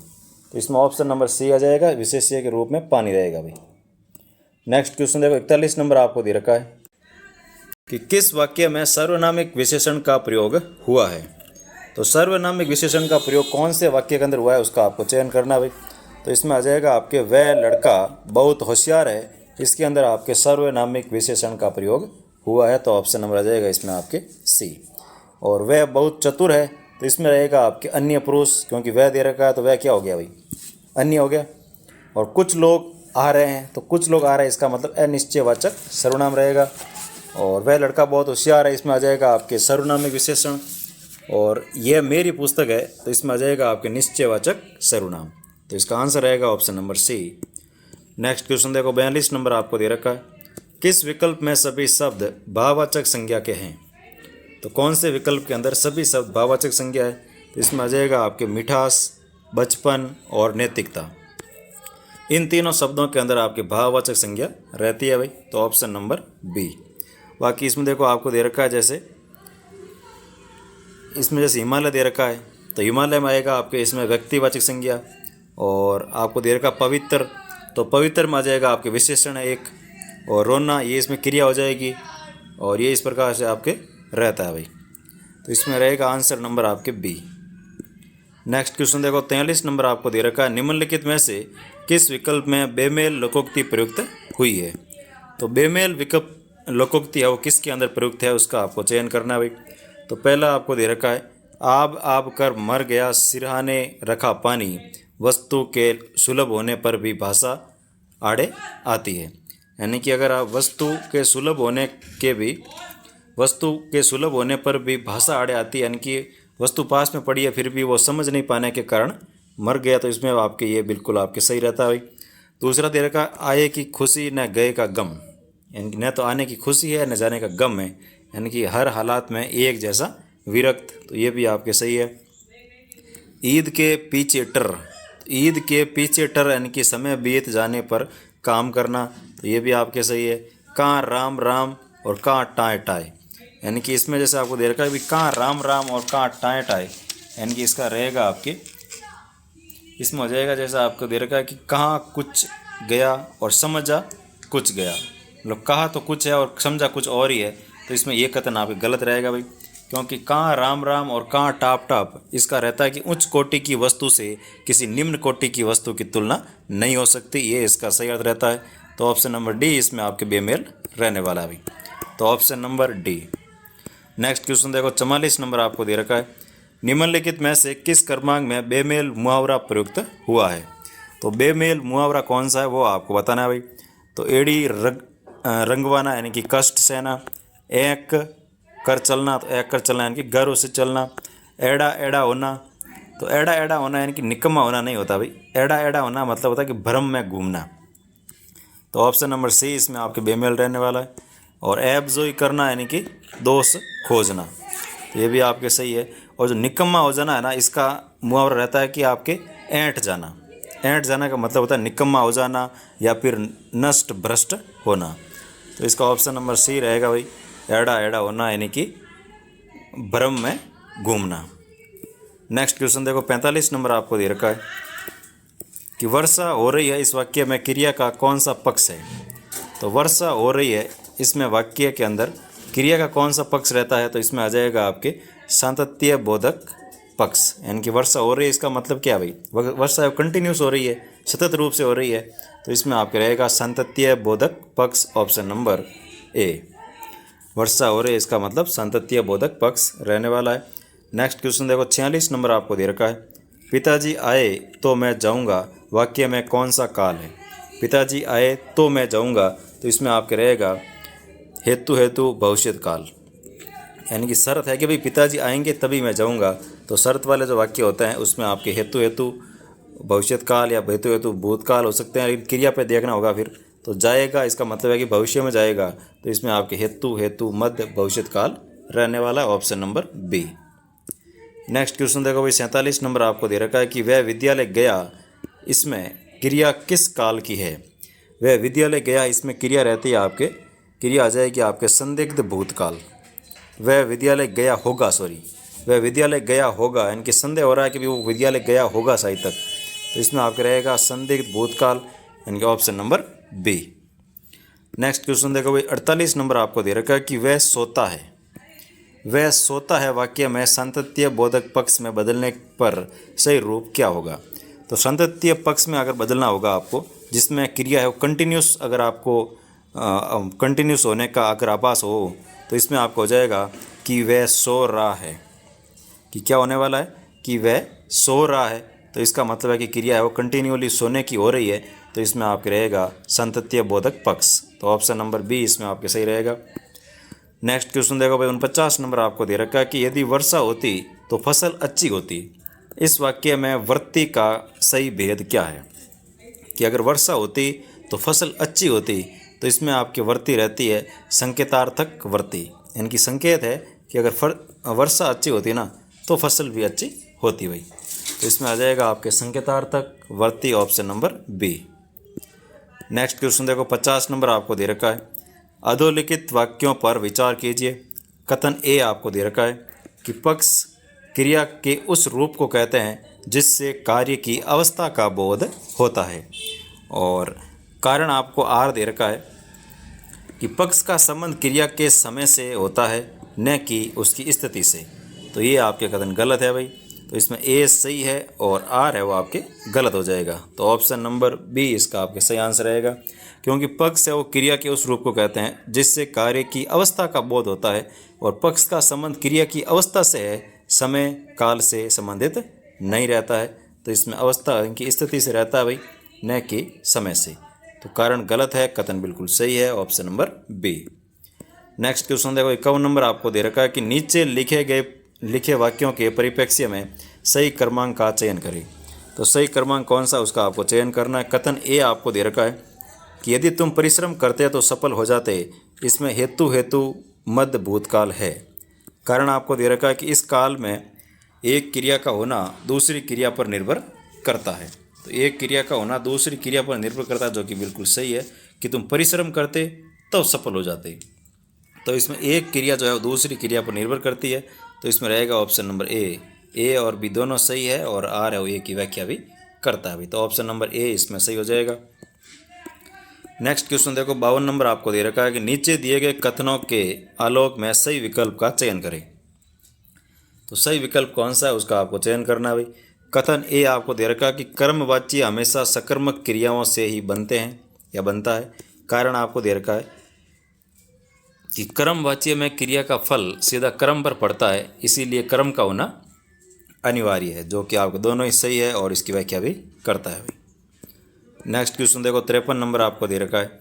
तो इसमें ऑप्शन नंबर सी आ जाएगा, विशेष्य के रूप में पानी रहेगा भाई। नेक्स्ट क्वेश्चन देखो 41 नंबर आपको दे रखा है कि किस वाक्य में सर्वनामिक विशेषण का प्रयोग हुआ है। तो सर्वनामिक विशेषण का प्रयोग कौन से वाक्य के अंदर हुआ है उसका आपको चयन करना भाई। तो इसमें आ जाएगा आपके वह लड़का बहुत होशियार है, इसके अंदर आपके सर्वनामिक विशेषण का प्रयोग हुआ है, तो ऑप्शन नंबर आ जाएगा इसमें आपके सी। और वह बहुत चतुर है, तो इसमें रहेगा आपके अन्य पुरुष, क्योंकि वह दे रखा है तो वह क्या हो गया भाई, अन्य हो गया। और कुछ लोग आ रहे हैं, तो कुछ लोग आ रहे हैं इसका मतलब अनिश्चयवाचक सर्वनाम रहेगा। और वह लड़का बहुत होशियार है, इसमें आ जाएगा आपके सर्वनामिक विशेषण। और यह मेरी पुस्तक है, तो इसमें आ जाएगा आपके निश्चयवाचक सर्वनाम। तो इसका आंसर रहेगा option number C. Next question देखो, 42 नंबर आपको दे रखा है, किस विकल्प में सभी शब्द भाववाचक संज्ञा के हैं। तो कौन से विकल्प के अंदर सभी शब्द भाववाचक संज्ञा है, तो इसमें आ जाएगा आपके मिठास, बचपन और नैतिकता। इन तीनों शब्दों के अंदर आपके भाववाचक संज्ञा रहती है भाई, तो ऑप्शन नंबर बी। बाकी इसमें देखो आपको दे रखा है, जैसे इसमें जैसे हिमालय दे रखा है, तो हिमालय में आएगा आपके इसमें व्यक्तिवाचक संज्ञा। और आपको दे रखा पवित्र, तो पवित्र में आ जाएगा आपके विशेषण है एक। और रोना, ये इसमें क्रिया हो जाएगी। और ये इस प्रकार से आपके रहता है भाई, तो इसमें रहेगा आंसर नंबर आपके बी। नेक्स्ट क्वेश्चन देखो, 43 नंबर आपको दे रखा है, निम्नलिखित में से किस विकल्प में बेमेल लोकोक्ति प्रयुक्त हुई है। तो बेमेल विकल्प लोकोक्ति है वो किसके अंदर प्रयुक्त है, उसका आपको चयन करना है भाई। तो पहला आपको दे रखा है, आब कर मर गया सिरहाने रखा पानी, वस्तु के सुलभ होने पर भी भाषा आड़े आती है। यानी कि अगर आप वस्तु के सुलभ होने पर भी भाषा आड़े आती है, यानी कि वस्तु पास में पड़ी है फिर भी वो समझ नहीं पाने के कारण मर गया, तो इसमें आपके ये बिल्कुल आपके सही रहता है भाई। दूसरा दे रखा, आए की खुशी न गए का गम, यानी कि न तो आने की खुशी है न जाने का गम है, यानी कि हर हालात में एक जैसा विरक्त, तो ये भी आपके सही है। ईद के पीछे टर, यानी कि समय बीत जाने पर काम करना, तो ये भी आपके सही है। कहाँ राम राम और कहाँ टाए टाए, यानी कि इसमें जैसे आपको दे रखा है भी कहाँ राम राम और कहाँ टाए टाए, यानी कि इसका रहेगा आपके इसमें हो जाएगा जैसा आपको दे रखा है कि कहाँ कुछ गया और समझा कुछ गया, मतलब कहा तो कुछ है और समझा कुछ और ही है, तो इसमें ये कथन आपके गलत रहेगा भाई। क्योंकि कहाँ राम राम और कहाँ टाप टाप, इसका रहता है कि उच्च कोटि की वस्तु से किसी निम्न कोटि की वस्तु की तुलना नहीं हो सकती, ये इसका सही अर्थ रहता है। तो ऑप्शन नंबर डी इसमें आपके बेमेल रहने वाला है भाई, तो option number D. Next question देखो, 44 नंबर आपको दे रखा है, निम्नलिखित में से किस क्रमांक में बेमेल मुहावरा प्रयुक्त हुआ है। तो बेमेल मुहावरा कौन सा है वो आपको बताना है भाई। तो एड़ी रंगवाना, यानी कि कष्ट सहना। एक कर चलना, तो एक कर चलना यानी कि गर्व से चलना। एड़ा एड़ा होना, तो एड़ा एड़ा होना यानी कि निकम्मा होना नहीं होता भाई, एड़ा एड़ा होना मतलब होता है कि भ्रम में घूमना। तो ऑप्शन नंबर सी इसमें आपके बेमेल रहने वाला है। और एबजोई करना यानी कि दोष खोजना, तो ये भी आपके सही है। और जो निकम्मा हो जाना है ना, इसका मुहावरा रहता है कि आपके ऐंठ जाना। ऐंठ जाना का मतलब होता है निकम्मा हो जाना या फिर नष्ट भ्रष्ट होना, तो इसका ऑप्शन नंबर सी रहेगा भाई, एड़ा एड़ा होना यानी कि भ्रम में घूमना। नेक्स्ट क्वेश्चन देखो, 45 नंबर आपको दे रखा है कि वर्षा हो रही है, इस वाक्य में क्रिया का कौन सा पक्ष है। तो वर्षा हो रही है, इसमें वाक्य के अंदर क्रिया का कौन सा पक्ष रहता है, तो इसमें आ जाएगा आपके सातत्य बोधक पक्ष, यानी कि वर्षा हो रही है इसका मतलब क्या भाई, वर्षा कंटिन्यूस हो रही है, सतत रूप से हो रही है, तो इसमें आपके रहेगा सातत्य बोधक पक्ष, ऑप्शन नंबर ए। वर्षा हो रही है इसका मतलब सातत्य बोधक पक्ष रहने वाला है। नेक्स्ट क्वेश्चन देखो, 46 नंबर आपको दे रखा है, पिताजी आए तो मैं जाऊंगा, वाक्य में कौन सा काल है। पिताजी आए तो मैं जाऊंगा, तो इसमें आपके रहेगा हेतु भविष्यत काल, यानी कि शर्त है कि भाई पिताजी आएंगे तभी मैं जाऊंगा, तो शर्त वाले जो वाक्य होते हैं उसमें आपके हेतु भविष्यत काल या हेतु भूतकाल हो सकते हैं, लेकिन क्रिया पे देखना होगा फिर। तो जाएगा इसका मतलब है कि भविष्य में जाएगा, तो इसमें आपके हेतु मध्य भविष्यत काल रहने वाला है, option number B. Next question देखो भाई, 47 नंबर आपको दे रखा है कि वह विद्यालय गया, इसमें क्रिया किस काल की है। वह विद्यालय गया, इसमें क्रिया रहती है आपके, क्रिया आ जाएगी आपके संदिग्ध भूतकाल। वह विद्यालय गया होगा, वह विद्यालय गया होगा, यानी कि संदेह हो रहा है कि वो विद्यालय गया होगा शायद तक, तो इसमें आपके रहेगा संदिग्ध भूतकाल, यानी कि option number B. Next question देखो भाई, 48 नंबर आपको दे रखा है कि वह सोता है। वह सोता है वाक्य में संतत्य बोधक पक्ष में बदलने पर सही रूप क्या होगा। तो संतत्य पक्ष में अगर बदलना होगा आपको, जिसमें क्रिया है वो कंटिन्यूस अगर आपको कंटिन्यूस होने का अगर आभास हो तो इसमें आपको हो जाएगा कि वह सो रहा है। कि क्या होने वाला है कि वह सो रहा है, तो इसका मतलब है कि क्रिया है वो कंटिन्यूअली सोने की हो रही है, तो इसमें आपके रहेगा संतत्य बोधक पक्ष। तो ऑप्शन नंबर बी इसमें आपके सही रहेगा। नेक्स्ट क्वेश्चन देखो भाई, 49 नंबर आपको दे रखा है कि यदि वर्षा होती तो फसल अच्छी होती। इस वाक्य में वर्ती का सही भेद क्या है? कि अगर वर्षा होती तो फसल अच्छी होती, तो इसमें आपकी वर्ती रहती है संकेतार्थक वर्ती, यानी कि संकेत है कि अगर वर्षा अच्छी होती ना तो फसल भी अच्छी होती भाई। तो इसमें आ जाएगा आपके संकेतार्थक वर्ती, option number B. Next question देखो, 50 नंबर आपको दे रखा है, अधोलिखित वाक्यों पर विचार कीजिए। कथन ए आपको दे रखा है कि पक्ष क्रिया के उस रूप को कहते हैं जिससे कार्य की अवस्था का बोध होता है, और कारण आपको आर दे रखा है कि पक्ष का संबंध क्रिया के समय से होता है न कि उसकी स्थिति से। तो ये आपके कथन गलत है भाई। तो इसमें ए सही है और आर है वो आपके गलत हो जाएगा। तो ऑप्शन नंबर बी इसका आपके सही आंसर रहेगा, क्योंकि पक्ष है वो क्रिया के उस रूप को कहते हैं जिससे कार्य की अवस्था का बोध होता है, और पक्ष का संबंध क्रिया की अवस्था से है, समय काल से संबंधित नहीं रहता है। तो इसमें अवस्था की स्थिति से रहता है भाई, न कि समय से। तो कारण गलत है, कथन बिल्कुल सही है, option number B. Next question देखो, 51 नंबर आपको दे रखा है कि नीचे लिखे वाक्यों के परिप्रेक्ष्य में सही क्रमांक का चयन करें। तो सही क्रमांक कौन सा उसका आपको चयन करना है। कथन ए आपको दे रखा है कि यदि तुम परिश्रम करते तो सफल हो जाते। इसमें हेतु मध्य भूतकाल है। कारण आपको दे रखा है कि इस काल में एक क्रिया का होना दूसरी क्रिया पर निर्भर करता है। तो एक क्रिया का होना दूसरी क्रिया पर निर्भर करता है, जो कि बिल्कुल सही है कि तुम परिश्रम करते तो सफल हो जाते। तो इसमें एक क्रिया जो है वो दूसरी क्रिया पर निर्भर करती है। तो इसमें रहेगा ऑप्शन नंबर ए और बी दोनों सही है, और आर है वो ए की व्याख्या भी करता है भी। तो ऑप्शन नंबर ए इसमें सही हो जाएगा। नेक्स्ट क्वेश्चन देखो, 52 नंबर आपको दे रखा है कि नीचे दिए गए कथनों के आलोक में सही विकल्प का चयन करें। तो सही विकल्प कौन सा है उसका आपको चयन करना है भाई। कथन ए आपको दे रखा है कि कर्मवाची हमेशा सकर्मक क्रियाओं से ही बनते हैं या बनता है। कारण आपको दे रखा है कि कर्मवाच्य में क्रिया का फल सीधा कर्म पर पड़ता है, इसीलिए कर्म का होना अनिवार्य है, जो कि आपको दोनों ही सही है और इसकी व्याख्या भी करता है भाई। नेक्स्ट क्वेश्चन देखो, 53 नंबर आपको दे रखा है,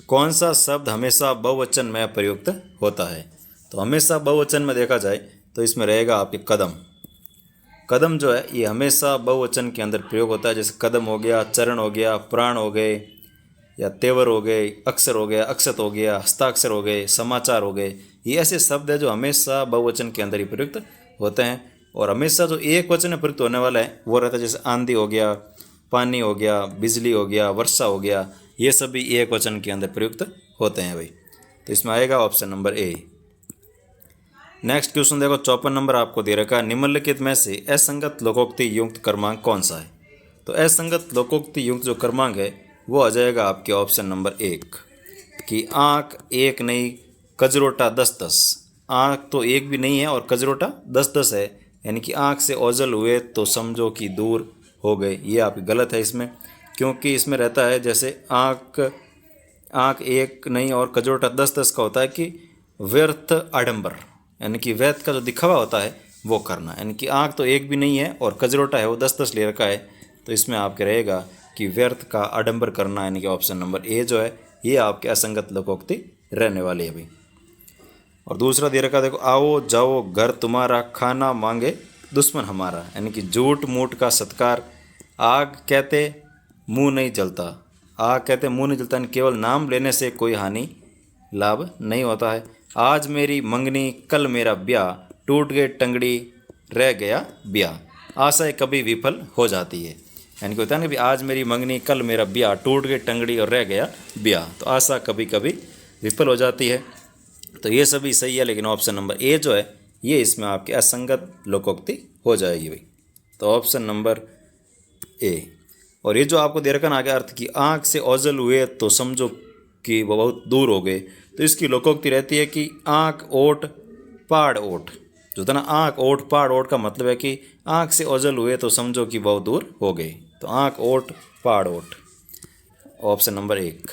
कौन सा शब्द हमेशा बहुवचन में प्रयुक्त होता है। तो हमेशा बहुवचन में देखा जाए तो इसमें रहेगा आपके कदम। कदम जो है ये हमेशा बहुवचन के अंदर प्रयोग होता है। जैसे कदम हो गया, चरण हो गया, प्राण हो गए, या तेवर हो गए, अक्षर हो गया, अक्षत हो गया, हस्ताक्षर हो गए, समाचार हो गए। ये ऐसे शब्द है जो हमेशा बहुवचन के अंदर ही प्रयुक्त होते हैं। और हमेशा जो एक वचन में प्रयुक्त होने वाला है वो रहता है, जैसे आंधी हो गया, पानी हो गया, बिजली हो गया, वर्षा हो गया, ये सभी एक वचन के अंदर प्रयुक्त होते हैं भाई। तो इसमें आएगा option number A. Next question देखो, 54 नंबर आपको दे रखा है, निम्नलिखित में से असंगत लोकोक्ति युक्त क्रमांक कौन सा है। तो असंगत लोकोक्ति युक्त जो क्रमांक है वो आ जाएगा आपके ऑप्शन नंबर 1 कि आँख एक नहीं, कजरोटा 10-10। आँख तो एक भी नहीं है और कजरोटा 10-10 है, यानी कि आँख से ओझल हुए तो समझो कि दूर हो गए। ये आपकी गलत है इसमें, क्योंकि इसमें रहता है जैसे आँख एक नहीं और कजरोटा 10-10 का होता है कि व्यर्थ आडंबर, यानी कि व्यर्थ का जो दिखावा होता है वो करना। यानी कि आँख तो एक भी नहीं है और कजरोटा है वो 10-10 ले रखा है। तो इसमें आपके रहेगा कि व्यर्थ का आडंबर करना, यानी कि ऑप्शन नंबर ए जो है ये आपके असंगत लोकोक्ति रहने वाली है भाई। और दूसरा दे रखा देखो, आओ जाओ घर तुम्हारा, खाना मांगे दुश्मन हमारा, यानी कि झूठ मूठ का सत्कार। आग कहते मुंह नहीं जलता, आग कहते मुंह नहीं जलता, केवल नाम लेने से कोई हानि लाभ नहीं होता है। आज मेरी मंगनी कल मेरा ब्याह, टूट गए टंगड़ी रह गया ब्याह, आशाएं कभी विफल हो जाती है। यानी कि होता है ना कि आज मेरी मंगनी कल मेरा ब्याह, टूट गई टंगड़ी और रह गया ब्याह, तो आशा कभी कभी विफल हो जाती है। तो ये सभी सही है, लेकिन ऑप्शन नंबर ए जो है ये इसमें आपके असंगत लोकोक्ति हो जाएगी भाई। तो ऑप्शन नंबर ए। और ये जो आपको दे रखा ना आगे अर्थ की आँख से ओझल हुए तो समझो कि वो बहुत दूर हो गए, तो इसकी लोकोक्ति रहती है कि आँख ओठ पाड़ ओठ। जो था ना आँख ओठ पाड़ ओठ का मतलब है कि आँख से ओझल हुए तो समझो कि बहुत दूर हो गए। तो आँख ओठ पाड़ ओठ, ऑप्शन नंबर 1।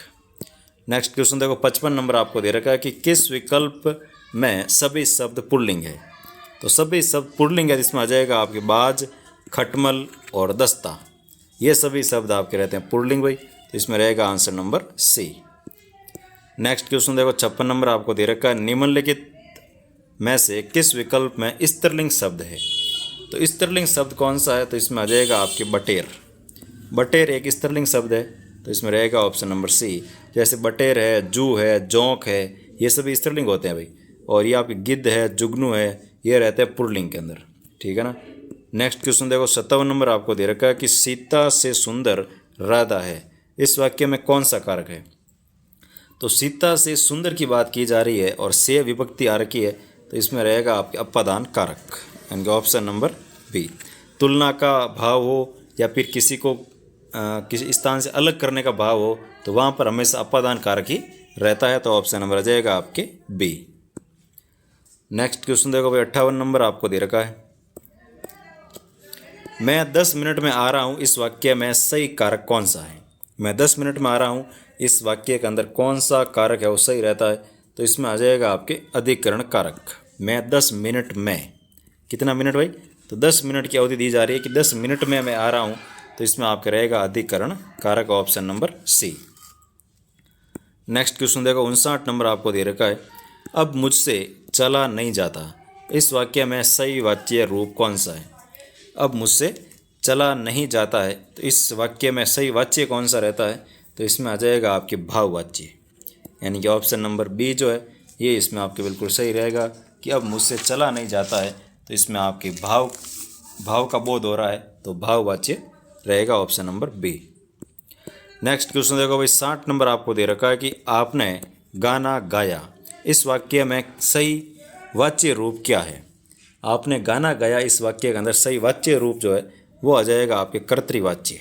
नेक्स्ट क्वेश्चन देखो 55 नंबर आपको दे रखा है कि किस विकल्प में सभी शब्द पुल्लिंग है। तो सभी शब्द पुल्लिंग है, जिसमें आ जाएगा आपके बाज, खटमल और दस्ता, ये सभी शब्द आपके रहते हैं पुल्लिंग भाई। तो इसमें रहेगा answer number C. Next question देखो 56 नंबर आपको दे रखा है निम्नलिखित में से किस विकल्प में स्त्रीलिंग शब्द है। तो स्त्रीलिंग शब्द कौन सा है, तो इसमें आ जाएगा आपके बटेर। बटेर एक स्त्रीलिंग शब्द है, तो इसमें रहेगा ऑप्शन नंबर सी। जैसे बटेर है, जू है, जोंक है, ये सभी स्त्रीलिंग होते हैं भाई। और ये आपकी गिद्ध है, जुगनू है, ये रहते हैं पुल्लिंग के अंदर, ठीक है ना। नेक्स्ट क्वेश्चन देखो 57 नंबर आपको दे रखा है कि सीता से सुंदर राधा है, इस वाक्य में कौन सा कारक है। तो सीता से सुंदर की बात की जा रही है और से विभक्ति आ रखी है, तो इसमें रहेगा आपके अपादान कारक, यानी कि ऑप्शन नंबर बी। तुलना का भाव हो या फिर किसी को किसी स्थान से अलग करने का भाव हो, तो वहाँ पर हमेशा अपादान कारक ही रहता है, तो ऑप्शन नंबर आ जाएगा आपके बी। नेक्स्ट क्वेश्चन देखो भाई 58 नंबर आपको दे रखा है, मैं 10 मिनट में आ रहा हूँ, इस वाक्य में सही कारक कौन सा है। मैं 10 मिनट में आ रहा हूँ, इस वाक्य के अंदर कौन सा कारक है वो सही रहता है, तो इसमें आ जाएगा आपके अधिकरण कारक। मैं 10 मिनट में, कितना मिनट भाई, तो 10 मिनट की अवधि दी जा रही है कि 10 मिनट में मैं आ रहा हूँ, तो इसमें आपके रहेगा अधिकरण कारक, option number C. Next question देखो 59 नंबर आपको दे रखा है, अब मुझसे चला नहीं जाता, इस वाक्य में सही वाच्य रूप कौन सा है। अब मुझसे चला नहीं जाता है, तो इस वाक्य में सही वाच्य कौन सा रहता है, तो इसमें आ जाएगा आपके भाववाच्य, यानी कि ऑप्शन नंबर बी जो है ये इसमें आपके बिल्कुल सही रहेगा कि अब मुझसे चला नहीं जाता है, तो इसमें आपके भाव का बोध हो रहा है, तो भाववाच्य रहेगा option number B. Next question देखो भाई 60 नंबर आपको दे रखा है कि आपने गाना गाया, इस वाक्य में सही वाच्य रूप क्या है। आपने गाना गाया, इस वाक्य के अंदर सही वाच्य रूप जो है वो आ जाएगा आपके कर्तृवाच्य,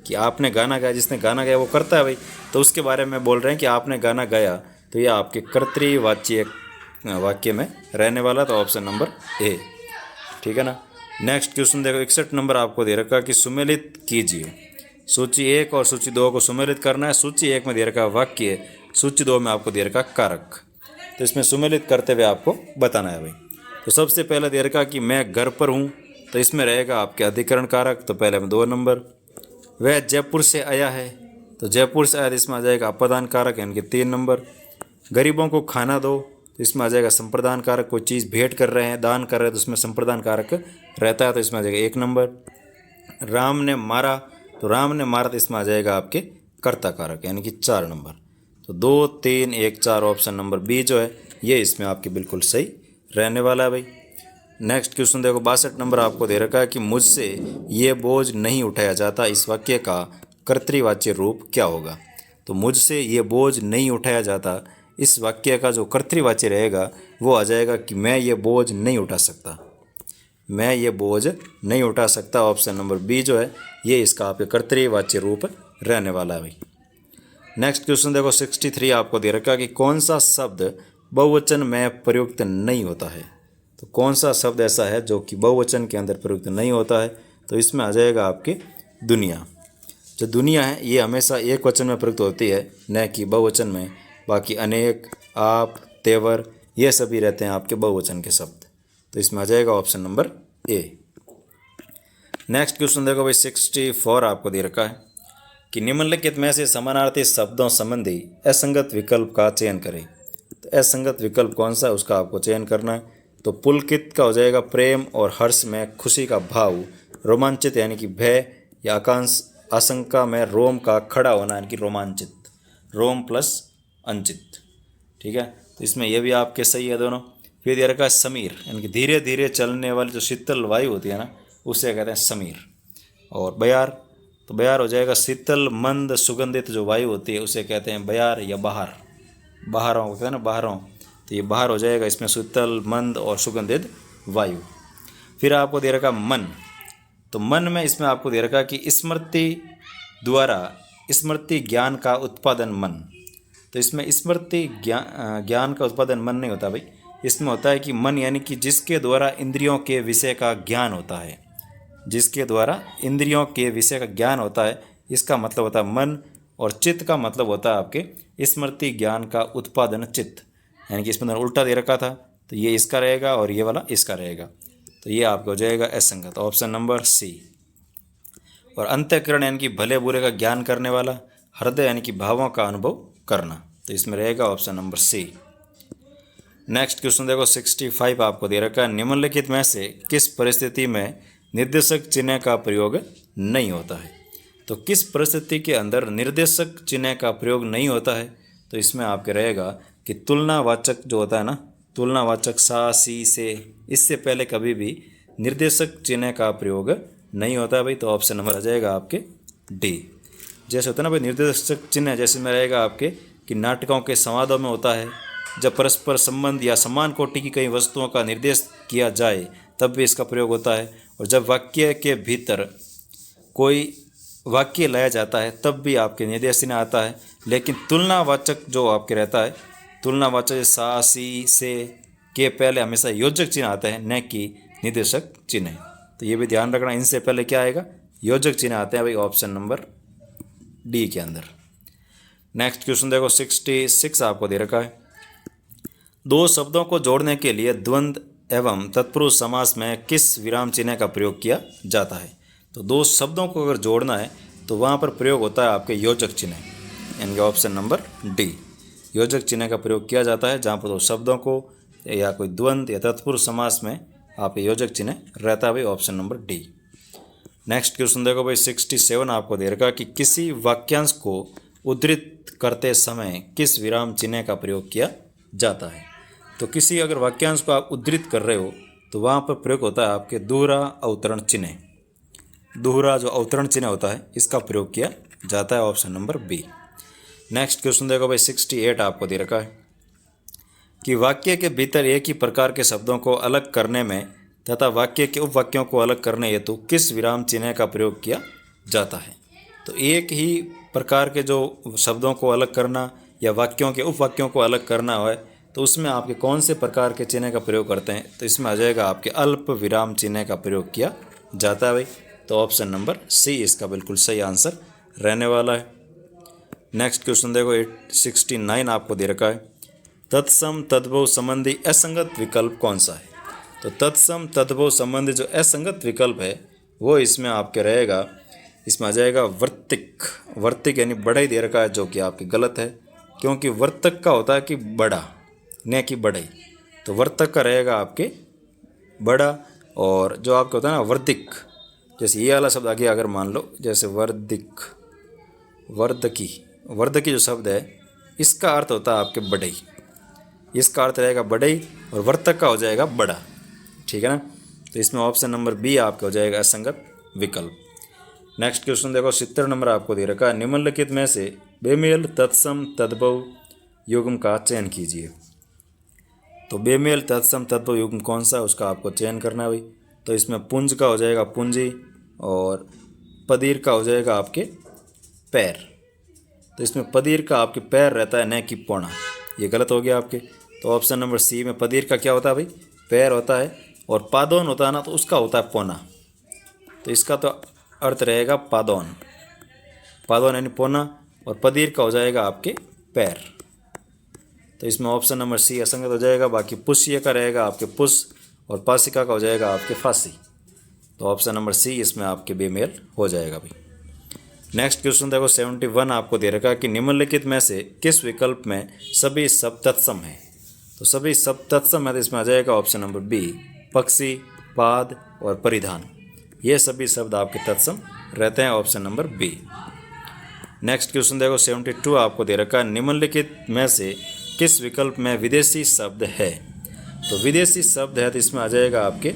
कि आपने गाना गाया, जिसने गाना गाया वो करता है भाई, तो उसके बारे में बोल रहे हैं कि आपने गाना गाया, तो यह आपके कर्तृवाच्य वाक्य में रहने वाला, तो ऑप्शन नंबर ए, ठीक है ना। नेक्स्ट क्वेश्चन देखो 61 नंबर आपको दे रखा कि सुमेलित कीजिए। सूची 1 और सूची 2 को सुमेलित करना है। सूची 1 में दे रखा वाक्य, सूची 2 में आपको दे रखा कारक, तो इसमें सुमेलित करते हुए आपको बताना है भाई। तो सबसे पहले दे रखा कि मैं घर पर हूँ, तो इसमें रहेगा आपके अधिकरण कारक, तो पहले में 2 नंबर। वह जयपुर से आया है, तो जयपुर से आया, इसमें आ जाएगा अपादान कारक, यानी कि 3 नंबर। गरीबों को खाना दो, तो इसमें आ जाएगा संप्रदान कारक, कोई चीज़ भेंट कर रहे हैं, दान कर रहे हैं, तो उसमें संप्रदान कारक रहता है, तो इसमें आ जाएगा 1 नंबर। राम ने मारा, तो राम ने मारा, तो इसमें आ जाएगा आपके कर्ता कारक, यानी कि 4 नंबर। तो 2, 3, 1, 4 ऑप्शन नंबर बी जो है ये इसमें आपके बिल्कुल सही रहने वाला है भाई। नेक्स्ट क्वेश्चन देखो 62 नंबर आपको दे रखा है कि मुझसे ये बोझ नहीं उठाया जाता, इस वाक्य का कर्तृवाच्य रूप क्या होगा। तो मुझसे ये बोझ नहीं उठाया जाता, इस वाक्य का जो कर्तृवाच्य रहेगा वो आ जाएगा कि मैं ये बोझ नहीं उठा सकता। मैं ये बोझ नहीं उठा सकता, ऑप्शन नंबर बी जो है ये इसका आपके कर्तृवाच्य रूप रहने वाला है भाई। नेक्स्ट क्वेश्चन देखो 63 आपको दे रखा है कि कौन सा शब्द बहुवचन में प्रयुक्त नहीं होता है। तो कौन सा शब्द ऐसा है जो कि बहुवचन के अंदर प्रयुक्त नहीं होता है, तो इसमें आ जाएगा आपके दुनिया। जो दुनिया है ये हमेशा एक वचन में प्रयुक्त होती है, न कि बहुवचन में। बाकी अनेक, आप, तेवर ये सभी रहते हैं आपके बहुवचन के शब्द, तो इसमें आ जाएगा option number A. Next question देखो भाई 64 आपको दे रखा है कि निम्नलिखित में से समानार्थी शब्दों संबंधी असंगत विकल्प का चयन करें। तो असंगत विकल्प कौन सा है उसका आपको चयन करना है। तो पुलकित का हो जाएगा प्रेम और हर्ष में खुशी का भाव, रोमांचित यानी कि भय या आशंका में रोम का खड़ा होना यानी कि रोमांचित, रोम प्लस अंचित, ठीक है। तो इसमें यह भी आपके सही है दोनों। फिर दे रखा है समीर, यानी कि धीरे धीरे चलने वाली जो शीतल वायु होती है ना उसे कहते हैं समीर। और बयार, तो बयार हो जाएगा शीतल मंद सुगंधित जो वायु होती है उसे कहते हैं बयार या बहार। बहारों कहते हैं ना, बहारों, तो ये बहार हो जाएगा, इसमें शीतल मंद और सुगंधित वायु। फिर आपको दे रखा मन, तो मन में इसमें आपको दे रखा कि स्मृति द्वारा स्मृति ज्ञान का उत्पादन मन। तो इसमें स्मृति ज्ञान का उत्पादन मन नहीं होता भाई, इसमें होता है कि मन यानी कि जिसके द्वारा इंद्रियों के विषय का ज्ञान होता है, जिसके द्वारा इंद्रियों के विषय का ज्ञान होता है, इसका मतलब होता है मन। और चित्त का मतलब होता है आपके स्मृति ज्ञान का उत्पादन चित्त, यानी कि इसमें उल्टा दे रखा था तो ये इसका रहेगा और ये वाला इसका रहेगा, तो ये आपका हो जाएगा असंगत, ऑप्शन नंबर सी। और अंतःकरण यानी कि भले बुरे का ज्ञान करने वाला, हृदय यानी कि भावों का अनुभव करना, तो इसमें रहेगा option number C. Next question देखो 65 आपको दे रखा है, निम्नलिखित में से किस परिस्थिति में निर्देशक चिन्ह का प्रयोग नहीं होता है। तो किस परिस्थिति के अंदर निर्देशक चिन्ह का प्रयोग नहीं होता है, तो इसमें आपके रहेगा कि तुलनावाचक जो होता है ना, तुलनावाचक सा सी से, इससे पहले कभी भी निर्देशक चिन्ह का प्रयोग नहीं होता है भाई, तो ऑप्शन नंबर आ जाएगा आपके डी। जैसे होता है ना भाई निर्देशक चिन्ह, जैसे में रहेगा आपके कि नाटकों के संवादों में होता है, जब परस्पर संबंध या समान कोटि की कई वस्तुओं का निर्देश किया जाए तब भी इसका प्रयोग होता है, और जब वाक्य के भीतर कोई वाक्य लाया जाता है तब भी आपके निर्देश चिन्ह आता है। लेकिन तुलनावाचक जो आपके रहता है, तुलनावाचक सा सी से के पहले हमेशा योजक चिन्ह आता है, न कि निर्देशक चिन्ह, तो ये भी ध्यान रखना, इनसे पहले क्या आएगा, योजक चिन्ह आते हैं भाई, ऑप्शन नंबर डी के अंदर। नेक्स्ट क्वेश्चन देखो 66 आपको दे रखा है, दो शब्दों को जोड़ने के लिए द्वंद्व एवं तत्पुरुष समास में किस विराम चिन्ह का प्रयोग किया जाता है। तो दो शब्दों को अगर जोड़ना है तो वहाँ पर प्रयोग होता है आपके योजक चिन्ह, यानी कि ऑप्शन नंबर डी, योजक चिन्ह का प्रयोग किया जाता है जहाँ पर दो शब्दों को या कोई द्वंद्व या तत्पुरुष समास में आपके योजक चिन्ह रहता है भाई, option number D. Next question देखो भाई 67 आपको दे रखा कि किसी वाक्यांश को उद्धृत करते समय किस विराम चिन्ह का प्रयोग किया जाता है। तो किसी अगर वाक्यांश को आप उद्धृत कर रहे हो तो वहाँ पर प्रयोग होता है आपके दोहरा अवतरण चिन्ह, दोहरा जो अवतरण चिन्ह होता है इसका प्रयोग किया जाता है, option number B. Next question देखो भाई 68 आपको दे रखा है कि वाक्य के भीतर एक ही प्रकार के शब्दों को अलग करने में तथा वाक्य के उपवाक्यों को अलग करने हेतु किस विराम चिन्ह का प्रयोग किया जाता है। तो एक ही प्रकार के जो शब्दों को अलग करना या वाक्यों के उपवाक्यों को अलग करना है तो उसमें आपके कौन से प्रकार के चिन्ह का प्रयोग करते हैं, तो इसमें आ जाएगा आपके अल्प विराम चिन्ह का प्रयोग किया जाता है भाई, तो ऑप्शन नंबर सी इसका बिल्कुल सही आंसर रहने वाला है। नेक्स्ट क्वेश्चन देखो 69 आपको दे रखा है, तत्सम तद्भव संबंधी असंगत विकल्प कौन सा है। तो तत्सम तद्भव संबंधी जो असंगत विकल्प है वो इसमें आपके रहेगा, इसमें आ जाएगा वर्तिक, वर्तिक यानी बड़ा ही दे रखा है, जो कि आपकी गलत है, क्योंकि वर्तक का होता है कि बड़ा, न कि बड़े, तो वर्तक का रहेगा आपके बड़ा, और जो आपका होता है ना वर्दिक, जैसे ये वाला शब्द आ गया, अगर मान लो जैसे वर्दिक, वर्दकी, वर्दकी जो शब्द है इसका अर्थ होता है आपके बड़े, इसका अर्थ रहेगा बड़े और वर्तक का हो जाएगा बड़ा, ठीक है ना, तो इसमें ऑप्शन नंबर बी आपका हो जाएगा असंगत विकल्प। नेक्स्ट क्वेश्चन देखो 70 नंबर आपको दे रखा है, निम्नलिखित में से बेमेल तत्सम तद्भव युग्म का चयन कीजिए। तो बेमेल तत्सम तद्भव युग्म कौन सा, उसका आपको चयन करना है भाई। तो इसमें पुंज का हो जाएगा पूंजी और पदीर का हो जाएगा आपके पैर, तो इसमें पदीर का आपके पैर रहता है, न कि पौना, ये गलत हो गया आपके। तो ऑप्शन नंबर सी में पदीर का क्या होता है भाई, पैर होता है, और पादौन होता है ना तो उसका होता है पौना, तो इसका तो अर्थ रहेगा पादौन, पादौन यानी पौना, और पदीर का हो जाएगा आपके पैर, तो इसमें ऑप्शन नंबर सी असंगत हो जाएगा। बाकी पुष्य का रहेगा आपके पुष, और पासिका का हो जाएगा आपके फांसी, तो ऑप्शन नंबर सी इसमें आपके बेमेल हो जाएगा भाई। नेक्स्ट क्वेश्चन देखो 71 आपको दे रखा है कि निम्नलिखित में से किस विकल्प में सभी शब्द तत्सम है। तो सभी शब्द तत्सम है, तो इसमें आ जाएगा ऑप्शन नंबर बी, पक्षी, पाद और परिधान, ये सभी शब्द आपके तत्सम रहते हैं, option number B. Next question देखो 72 आपको दे रखा है, निम्नलिखित में से किस विकल्प में विदेशी शब्द है। तो विदेशी शब्द है तो इसमें आ जाएगा आपके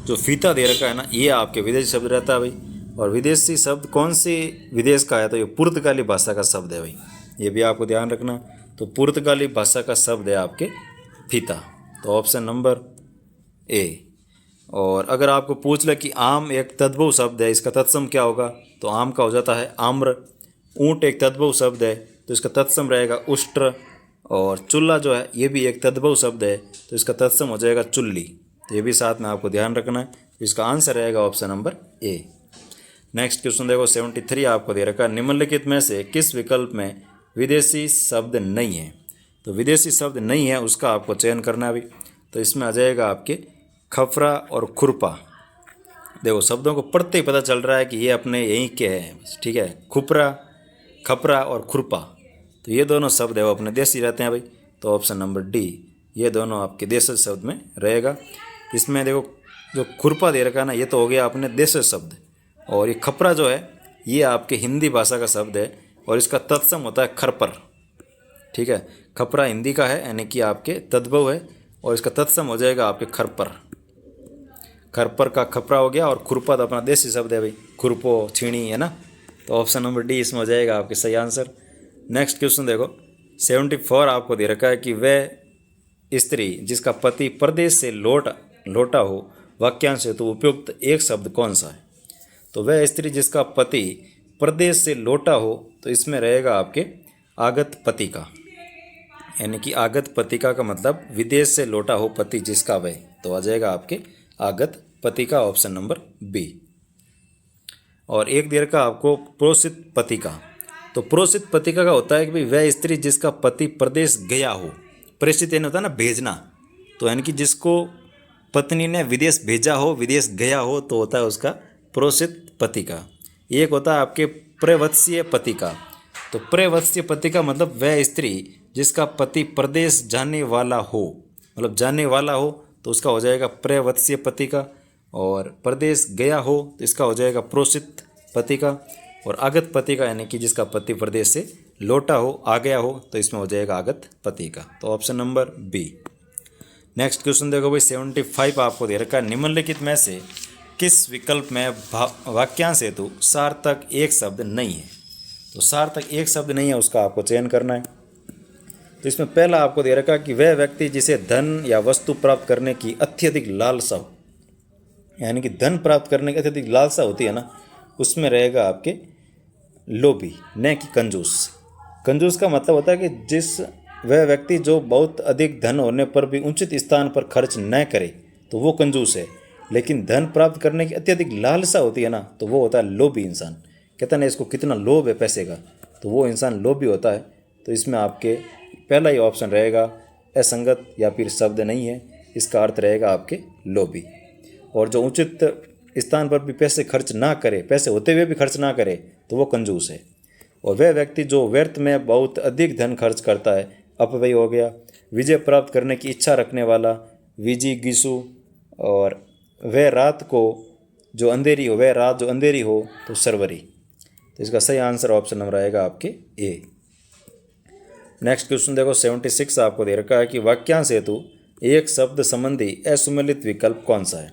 जो फीता दे रखा है ना, ये आपके विदेशी शब्द रहता है भाई। और विदेशी शब्द कौन सी विदेश का है, तो ये पुर्तगाली भाषा का शब्द है भाई, ये भी आपको ध्यान रखना। तो पुर्तगाली भाषा का शब्द है आपके फीता, तो ऑप्शन नंबर ए। और अगर आपको पूछ ले कि आम एक तद्भव शब्द है, इसका तत्सम क्या होगा, तो आम का हो जाता है आम्र। ऊँट एक तद्भव शब्द है तो इसका तत्सम रहेगा उष्ट्र। और चुल्ला जो है ये भी एक तद्भव शब्द है तो इसका तत्सम हो जाएगा चुल्ली, तो ये भी साथ में आपको ध्यान रखना है। इसका आंसर रहेगा option number A. Next question देखो 73 आपको दे रखा है, निम्नलिखित में से किस विकल्प में विदेशी शब्द नहीं है। तो विदेशी शब्द नहीं है उसका आपको चयन करना है अभी। तो इसमें आ जाएगा आपके खफरा और खुरपा। देखो शब्दों को पढ़ते ही पता चल रहा है कि ये अपने यहीं के हैं, ठीक है। खुपरा, खपरा और खुरपा, तो ये दोनों शब्द है वो अपने देसी रहते हैं भाई। तो ऑप्शन नंबर डी ये दोनों आपके देशज शब्द में रहेगा। इसमें देखो जो खुरपा दे रखा है ना, ये तो हो गया अपने देशज शब्द, और ये खपरा जो है ये आपके हिंदी भाषा का शब्द है और इसका तत्सम होता है खरपर, ठीक है। खपरा हिंदी का है यानी कि आपके तद्भव है, और इसका तत्सम हो जाएगा आपके खरपर। खरपर का खपरा हो गया, और खुरपा तो अपना देसी शब्द है भाई, खुरपो छीणी है ना। तो ऑप्शन नंबर डी इसमें हो जाएगा आपके सही आंसर। नेक्स्ट क्वेश्चन देखो 74 आपको दे रखा है कि वह स्त्री जिसका पति परदेश से लौटा हो, वाक्यांश हेतु उपयुक्त एक शब्द कौन सा है। तो वह स्त्री जिसका पति प्रदेश से लौटा हो, तो इसमें रहेगा आपके आगत पतिका, यानी कि आगत पतिका का मतलब विदेश से लौटा हो पति जिसका वह, तो आ जाएगा आपके आगत पतिका, ऑप्शन नंबर बी। और एक देर का आपको प्रोषित पतिका। तो प्रोषित पतिका का होता है कि भाई वह स्त्री जिसका पति प्रदेश गया हो, प्रेषित यानी होता है ना भेजना, तो यानी कि जिसको पत्नी ने विदेश भेजा हो, विदेश गया हो, तो होता है उसका प्रोषित पतिका। एक होता है आपके प्रवत्सीय पतिका। तो प्रवत्सीय पतिका मतलब वह स्त्री जिसका पति प्रदेश जाने वाला हो, मतलब जाने वाला हो, तो उसका हो जाएगा प्रवत्सीय पतिका। और प्रदेश गया हो तो इसका हो जाएगा प्रोषित पतिका। और आगत पतिका यानी कि जिसका पति प्रदेश से लौटा हो, आ गया हो, तो इसमें हो जाएगा आगत पतिका। तो option number B. Next question देखो भाई 75 आपको दे रखा है, निम्नलिखित में से किस विकल्प में वाक्यांश हेतु सार्थक एक शब्द नहीं है। तो सार्थक एक शब्द नहीं है उसका आपको चयन करना है। तो इसमें पहला आपको दे रखा है कि वह व्यक्ति जिसे धन या वस्तु प्राप्त करने की अत्यधिक लालसा हो, यानी कि धन प्राप्त करने की अत्यधिक लालसा होती है ना, उसमें रहेगा आपके लोभी, न कि कंजूस। कंजूस का मतलब होता है कि वह व्यक्ति जो बहुत अधिक धन होने पर भी उचित स्थान पर खर्च न करे, तो वो कंजूस है। लेकिन धन प्राप्त करने की अत्यधिक लालसा होती है ना, तो वो होता है लोभी इंसान। कहता है ना इसको कितना लोभ है पैसे का, तो वो इंसान लोभी होता है। तो इसमें आपके पहला ही ऑप्शन रहेगा असंगत या फिर शब्द नहीं है, इसका अर्थ रहेगा आपके लोभी। और जो उचित स्थान पर भी पैसे खर्च ना करे, पैसे होते हुए भी खर्च ना करे, तो वो कंजूस है। और वह व्यक्ति जो व्यर्थ में बहुत अधिक धन खर्च करता है, अपव्यय हो गया। विजय प्राप्त करने की इच्छा रखने वाला, विजिगीषु। और वह रात जो अंधेरी हो तो सरवरी। तो इसका सही आंसर ऑप्शन नंबर आएगा आपके ए। नेक्स्ट क्वेश्चन देखो 76 आपको दे रखा है कि वाक्यांश हेतु एक शब्द संबंधी असुमेलित विकल्प कौन सा है।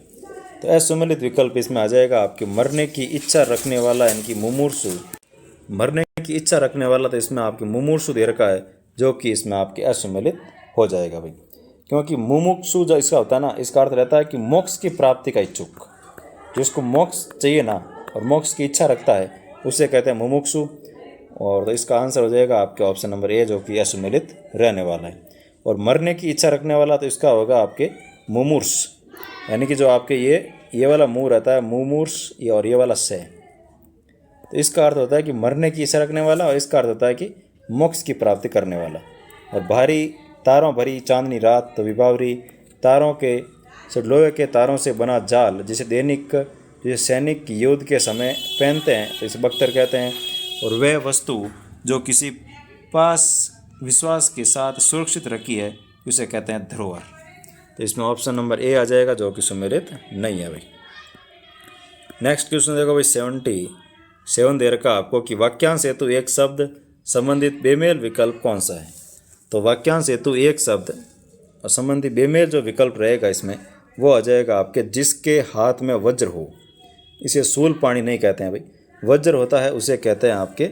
तो असुमेलित विकल्प इसमें आ जाएगा आपके मरने की इच्छा रखने वाला, यानी कि मुमूर्षु। मरने की इच्छा रखने वाला, तो इसमें आपके मुमूर्षु दे रखा है, जो कि इसमें आपके असुमेलित हो जाएगा भाई। क्योंकि मुमुक्षु जो इसका होता है ना, इसका अर्थ रहता है कि मोक्ष की प्राप्ति का इच्छुक, जिसको मोक्ष चाहिए ना और मोक्ष की इच्छा रखता है, उसे कहते हैं मुमुक्षु। और तो इसका आंसर हो जाएगा आपके ऑप्शन नंबर ए, जो कि असुमेलित रहने वाला है। और मरने की इच्छा रखने वाला, तो इसका होगा आपके मुमूर्ष, यानी कि जो आपके ये वाला मुँह रहता है मुमूर्ष, और ये वाला से, तो इसका अर्थ होता है कि मरने की इच्छा रखने वाला, और इसका अर्थ होता है कि मोक्ष की प्राप्ति करने वाला। और भारी तारों भरी चांदनी रात, तो विभावरी तारों के लोहे के तारों से बना जाल, जिसे सैनिक युद्ध के समय पहनते हैं, तो इसे बख्तर कहते हैं। और वह वस्तु जो किसी पास विश्वास के साथ सुरक्षित रखी है, उसे कहते हैं धरोहर। तो इसमें ऑप्शन नंबर ए आ जाएगा, जो कि सुमेलित नहीं है भाई। नेक्स्ट क्वेश्चन देखो भाई 77 दे रखा आपको कि वाक्यांश हेतु एक शब्द संबंधित बेमेल विकल्प कौन सा है। तो वाक्यांश हेतु एक शब्द और संबंधी बेमेल जो विकल्प रहेगा इसमें, वो आ जाएगा आपके जिसके हाथ में वज्र हो। इसे शूल पाणी नहीं कहते हैं भाई, वज्र होता है उसे कहते हैं आपके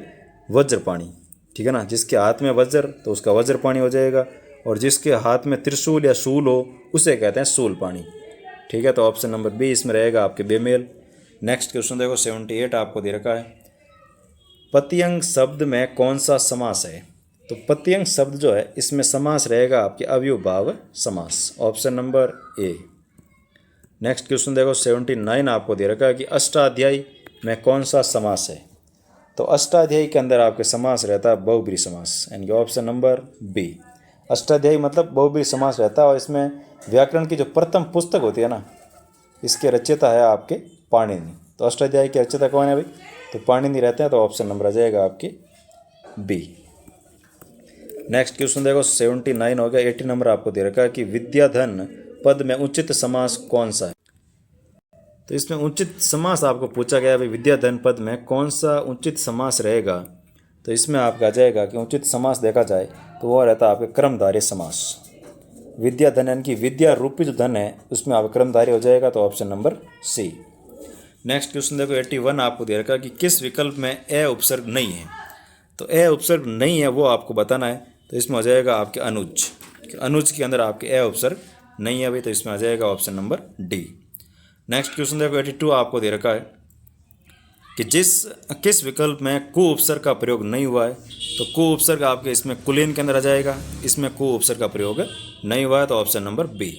वज्र पाणी, ठीक है ना। जिसके हाथ में वज्र, तो उसका वज्र पाणी हो जाएगा। और जिसके हाथ में त्रिशूल या शूल हो, उसे कहते हैं शूल पाणी, ठीक है। तो ऑप्शन नंबर बी इसमें रहेगा आपके बेमेल। नेक्स्ट क्वेश्चन देखो 78 आपको दे रखा है, पत्यंग शब्द में कौन सा समास है। तो पत्यंग शब्द जो है इसमें समास रहेगा आपके अव्ययभाव समास, option number A. Next question देखो 79 आपको दे रखा है कि अष्टाध्यायी में कौन सा समास है? तो अष्टाध्यायी के अंदर आपके समास रहता है बहुब्रीहि समास, यानी कि ऑप्शन नंबर बी। अष्टाध्यायी मतलब बहुब्रीहि समास रहता है और इसमें व्याकरण की जो प्रथम पुस्तक होती है ना, इसके रचयिता है आपके पाणिनि। तो अष्टाध्यायी के रचयिता कौन है भाई? तो पाणिनि रहते हैं। तो ऑप्शन नंबर आ जाएगा आपके बी। नेक्स्ट क्वेश्चन देखो 79 हो गया। 80 नंबर आपको दे रखा है कि विद्याधन पद में उचित समास कौन सा है? तो इसमें उचित समास आपको पूछा गया है भाई, विद्याधन पद में कौन सा उचित समास रहेगा? तो इसमें आपका आ जाएगा कि उचित समास देखा जाए तो वो रहता है आपके कर्मधारय समास। विद्याधन यानी कि विद्या रूपी जो धन है उसमें आप कर्मधारय हो जाएगा। तो option number C. Next question देखो 81 आपको दे रखा कि किस विकल्प में ए उपसर्ग नहीं है? तो ए उपसर्ग नहीं है वो आपको बताना है। तो इसमें हो जाएगा आपके अनुज। अनुज के अंदर आपके ए उपसर्ग नहीं है भाई, तो इसमें आ जाएगा option number D. Next question देखो 82 आपको दे रखा है कि किस विकल्प में कु उपसर्ग का प्रयोग नहीं हुआ है? तो कु उपसर्ग आपके इसमें कुलीन के अंदर आ जाएगा, इसमें कु उपसर्ग का प्रयोग नहीं हुआ है। तो option number B.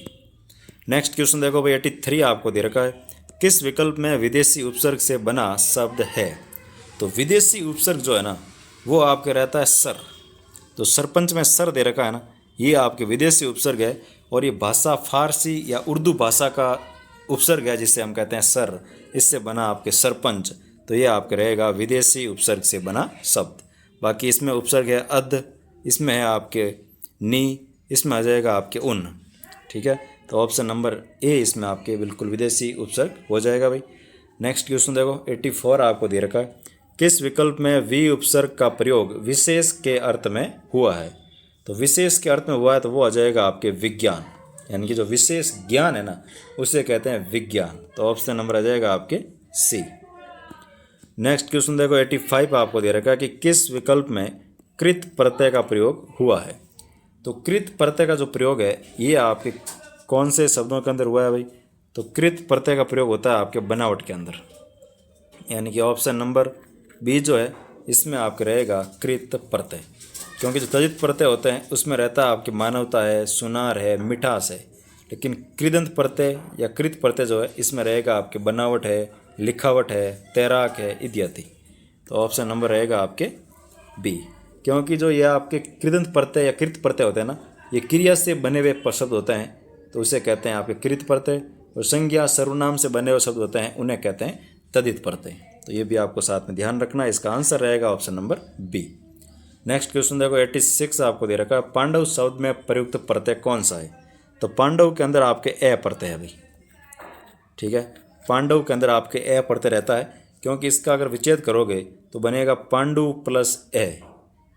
Next question देखो भाई 83 आपको दे रखा है, किस विकल्प में विदेशी उपसर्ग से बना शब्द है? तो विदेशी उपसर्ग जो है ना वो आपके रहता है सर। तो सरपंच में सर दे रखा है ना, ये आपके विदेशी उपसर्ग है और ये भाषा फारसी या उर्दू भाषा का उपसर्ग है जिसे हम कहते हैं सर। इससे बना आपके सरपंच, तो ये आपके रहेगा विदेशी उपसर्ग से बना शब्द। बाकी इसमें उपसर्ग है अद, इसमें है आपके नी, इसमें आ जाएगा आपके उन। ठीक है, तो ऑप्शन नंबर ए इसमें आपके बिल्कुल विदेशी उपसर्ग हो जाएगा भाई। नेक्स्ट क्वेश्चन देखो 84 आपको दे रखा है, किस विकल्प में वी उपसर्ग का प्रयोग विशेष के अर्थ में हुआ है? तो विशेष के अर्थ में हुआ है तो वो आ जाएगा आपके विज्ञान, यानी कि जो विशेष ज्ञान है ना उसे कहते हैं विज्ञान। तो ऑप्शन नंबर आ जाएगा आपके सी। नेक्स्ट क्वेश्चन देखो 85 आपको दे रखा है कि किस विकल्प में कृत प्रत्यय का प्रयोग हुआ है? तो कृत प्रत्यय का जो प्रयोग है ये आपके कौन से शब्दों के अंदर हुआ है भाई? तो कृत प्रत्यय का प्रयोग होता है आपके बनावट के अंदर, यानी कि ऑप्शन नंबर बी जो है इसमें आपके रहेगा कृत प्रत्यय। क्योंकि जो तजित प्रत्यय होते हैं उसमें रहता है आपकी मानवता है, सुनार है, मिठास है, लेकिन कृदंत प्रत्यय या कृत प्रत्यय जो है इसमें रहेगा आपके बनावट है, लिखावट है, तैराक है इत्यादि। तो ऑप्शन नंबर रहेगा आपके बी। क्योंकि जो ये आपके कृदंत प्रत्यय या कृत प्रत्यय होते हैं ना, ये क्रिया से बने हुए शब्द होते हैं तो उसे कहते हैं आपके कृत प्रत्यय, और संज्ञा सर्वनाम से बने हुए शब्द होते हैं उन्हें कहते हैं तदित प्रत्यय। तो ये भी आपको साथ में ध्यान रखना है। इसका आंसर रहेगा option number B. Next question देखो 86 आपको दे रखा है, पांडव शब्द में प्रयुक्त प्रत्यय कौन सा है? तो पांडव के अंदर आपके ए प्रत्यय है भाई। ठीक है, पांडव के अंदर आपके ए प्रत्यय रहता है, क्योंकि इसका अगर विच्छेद करोगे तो बनेगा पांडु प्लस ए।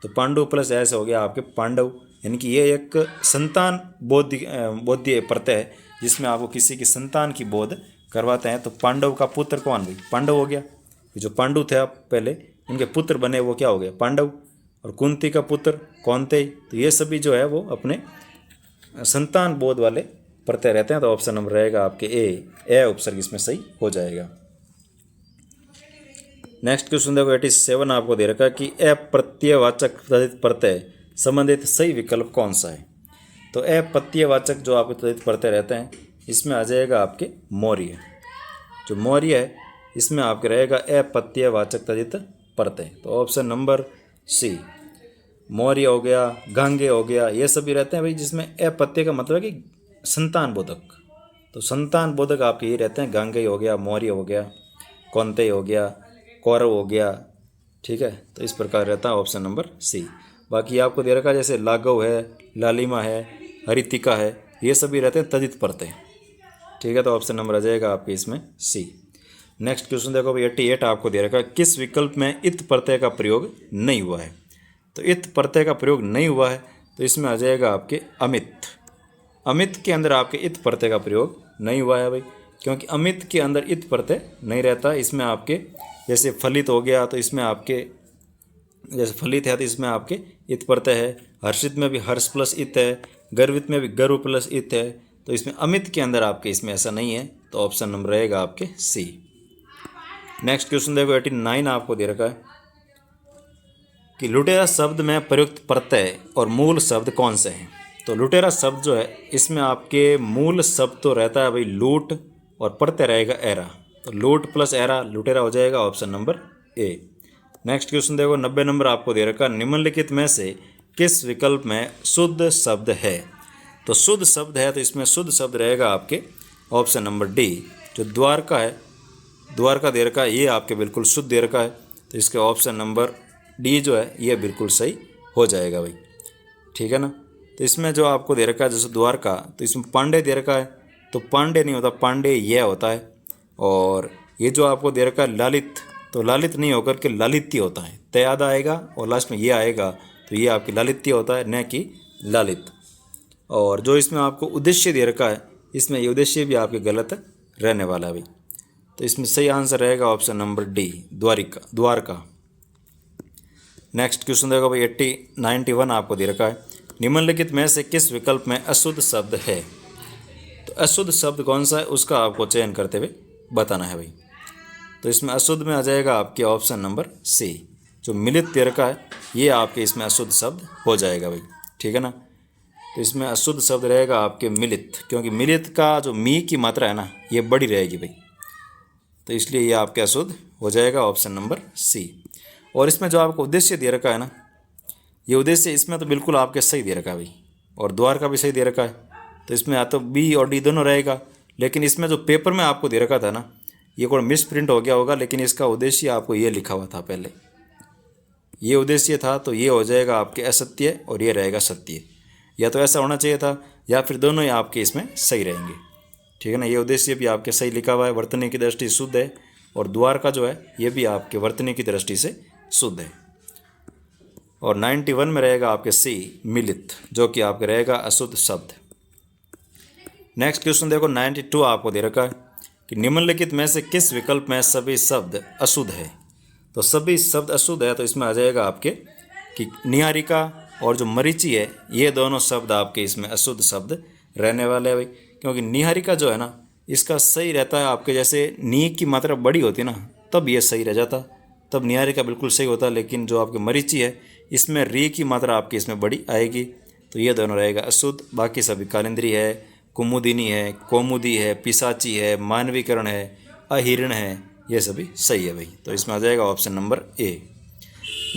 तो पांडु प्लस ए से हो गया आपके पांडव, यानी कि ये एक संतान बोध्य प्रत्यय है जिसमें आपको किसी की संतान की बोध करवाते हैं। तो पांडव का पुत्र कौन भाई? पांडव हो गया। जो पांडु थे आप पहले उनके पुत्र बने वो क्या हो गया? पांडव। और कुंती का पुत्र कौनते। तो ये सभी जो है वो अपने संतान बोध वाले प्रत्यय रहते हैं। तो ऑप्शन नंबर रहेगा आपके ए उपसर्ग इसमें सही हो जाएगा। नेक्स्ट क्वेश्चन देखो 87 आपको दे रखा है कि अप्रत्ययवाचक तदित प्रत्यय संबंधित सही विकल्प कौन सा है? तो अप्रत्ययवाचक जो आपके तदित प्रत्यय रहते हैं इसमें आ जाएगा आपके मौर्य। जो मौर्य है इसमें आपके रहेगा अप्रत्ययवाचक तदित प्रत्यय। तो ऑप्शन नंबर सी, मौर्य हो गया, गांगे हो गया, ये सभी रहते हैं भाई जिसमें अप्रत्यय का मतलब है कि संतान बोधक। तो संतान बोधक आपके ये रहते हैं, गांगे हो गया, मौर्य हो गया, कौनते हो गया, कौरव हो गया। ठीक है, तो इस प्रकार रहता है ऑप्शन नंबर सी। बाकी आपको दे रखा है जैसे लाघव है, लालिमा है, हरितिका है, ये सभी रहते हैं तदित प्रत्यय। ठीक है, तो ऑप्शन नंबर आ जाएगा आपके इसमें सी। नेक्स्ट क्वेश्चन देखो भाई 88 आपको दे रखा है, किस विकल्प में इत प्रत्यय का प्रयोग नहीं हुआ है? तो इत प्रत्यय का प्रयोग नहीं हुआ है तो इसमें आ जाएगा आपके अमित। अमित के अंदर आपके इत प्रत्यय का प्रयोग नहीं हुआ है भाई, क्योंकि अमित के अंदर इत प्रत्यय नहीं रहता। इसमें आपके जैसे फलित हो गया तो इसमें आपके जैसे फलित है तो इसमें आपके इत प्रत्यय है, हर्षित में भी हर्ष प्लस इत है, गर्वित में भी गर्व प्लस इत है। तो इसमें अमित के अंदर आपके इसमें ऐसा नहीं है। तो ऑप्शन नंबर रहेगा आपके सी। नेक्स्ट क्वेश्चन देखो 89 आपको दे रखा है कि लुटेरा शब्द में प्रयुक्त प्रत्यय और मूल शब्द कौन से हैं? तो लुटेरा शब्द जो है इसमें आपके मूल शब्द तो रहता है भाई लूट, और प्रत्यय रहेगा एरा। तो लूट प्लस एरा लुटेरा हो जाएगा option number A. Next question देखो 90 नंबर आपको दे रखा, निम्नलिखित में से किस विकल्प में शुद्ध शब्द है। तो शुद्ध शब्द है तो इसमें शुद्ध शब्द रहेगा आपके ऑप्शन नंबर डी, जो द्वारका है, द्वारका दे रखा है, ये आपके बिल्कुल शुद्ध दे रखा है, तो इसके ऑप्शन नंबर डी जो है ये बिल्कुल सही हो जाएगा भाई, ठीक है ना। तो इसमें जो आपको दे रखा है जैसे द्वारका, तो इसमें पांडे दे रखा है, तो पांडे नहीं होता, पांडे यह होता है। और ये जो आपको दे रखा है लालित, तो लालित नहीं होकर के लालित्य होता है, तयाद आएगा और लास्ट में ये आएगा, तो ये आपकी लालित्य होता है, न कि लालित। और जो इसमें आपको उद्देश्य दे रखा है, इसमें ये उद्देश्य भी आपके गलत रहने वाला है भाई, तो इसमें सही आंसर रहेगा option number D, Dwarka. Next question देखो भाई 91 आपको दे रखा है, निम्नलिखित में से किस विकल्प में अशुद्ध शब्द है। तो अशुद्ध शब्द कौन सा है उसका आपको चयन करते हुए बताना है भाई। तो इसमें अशुद्ध में आ जाएगा आपके ऑप्शन नंबर सी, जो मिलित दे रखा है, ये आपके इसमें अशुद्ध शब्द हो जाएगा भाई, ठीक है ना। तो इसमें अशुद्ध शब्द रहेगा आपके मिलित, क्योंकि मिलित का जो मी की मात्रा है ना ये बड़ी रहेगी भाई, तो इसलिए ये आपके अशुद्ध हो जाएगा ऑप्शन नंबर सी। और इसमें जो आपको उद्देश्य दे रखा है ना, ये उद्देश्य इसमें तो बिल्कुल आपके सही दे रखा है भाई, और द्वार का भी सही दे रखा है, तो इसमें या तो बी और डी दोनों रहेगा। लेकिन इसमें जो पेपर में आपको दे रखा था ना, ये कोई मिस प्रिंट हो गया होगा, लेकिन इसका उद्देश्य आपको ये लिखा हुआ था पहले, ये उद्देश्य था, तो ये हो जाएगा आपके असत्य और ये रहेगा सत्य, या तो ऐसा होना चाहिए था, या फिर दोनों ही आपके इसमें सही रहेंगे, ठीक है ना। ये उद्देश्य भी आपके सही लिखा हुआ है, वर्तनी की दृष्टि से शुद्ध है, और द्वार का जो है ये भी आपके वर्तनी की दृष्टि से शुद्ध है। और 91 में रहेगा आपके सी, मिलित, जो कि आपके रहेगा अशुद्ध शब्द। नेक्स्ट क्वेश्चन देखो 92 आपको दे रखा है कि निम्नलिखित में से किस विकल्प में सभी शब्द अशुद्ध है। तो सभी शब्द अशुद्ध है, तो इसमें आ जाएगा आपके कि निहारिका और जो मरीचि है, ये दोनों शब्द आपके इसमें अशुद्ध शब्द रहने वाले हैं भाई, क्योंकि निहारिका जो है ना इसका सही रहता है आपके, जैसे नी की मात्रा बड़ी होती है ना तब ये सही रह जाता, तब निहारिका बिल्कुल सही होता। लेकिन जो आपके मरीचि है इसमें री की मात्रा आपकी इसमें बड़ी आएगी, तो ये दोनों रहेगा अशुद्ध। बाकी सभी कालिंद्री है, कुमुदिनी है, कौमुदी है, पिशाची है, मानवीकरण है, अहिरण है, ये सभी सही है भाई, तो इसमें आ जाएगा option number A.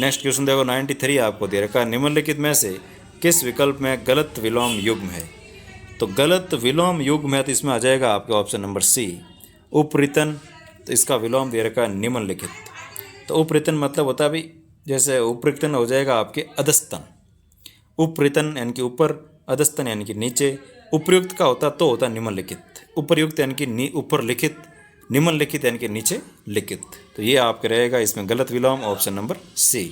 Next question देखो 93 आपको दे रखा है, निम्नलिखित में से किस विकल्प में गलत विलोम युग्म है। तो गलत विलोम युग्म है, तो इसमें आ जाएगा आपके ऑप्शन नंबर सी, उपरितन। तो इसका विलोम दे रखा है निम्नलिखित। तो उपरितन मतलब होता है भाई, जैसे उपरितन हो जाएगा आपके अधस्तन, उपरितन यानी कि ऊपर, अधस्तन यानी कि नीचे, उपयुक्त का होता तो होता निम्नलिखित, उपयुक्त यानी कि ऊपर लिखित, निम्नलिखित यानी कि नीचे लिखित, तो ये आपके रहेगा इसमें गलत विलोम option number C.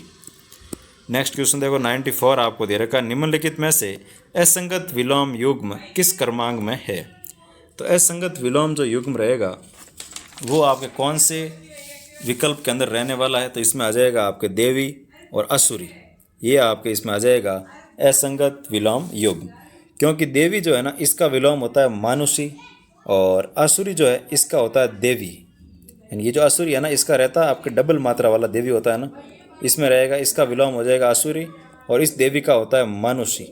Next question देखो 94 आपको दे रखा, निम्नलिखित में से असंगत विलोम युग्म किस क्रमांक में है। तो असंगत विलोम जो युग्म रहेगा वो आपके कौन से विकल्प के अंदर रहने वाला है। तो इसमें आ जाएगा आपके देवी और असुरी, ये आपके इसमें आ जाएगा असंगत विलोम युग्म, क्योंकि देवी जो है ना इसका विलोम होता है मानुषी, और असुरी जो है इसका होता है देवी। यानी ये जो असुरी है ना इसका रहता है आपके डबल मात्रा वाला देवी होता है ना, इसमें रहेगा इसका विलोम हो जाएगा असुरी, और इस देवी का होता है मानुषी,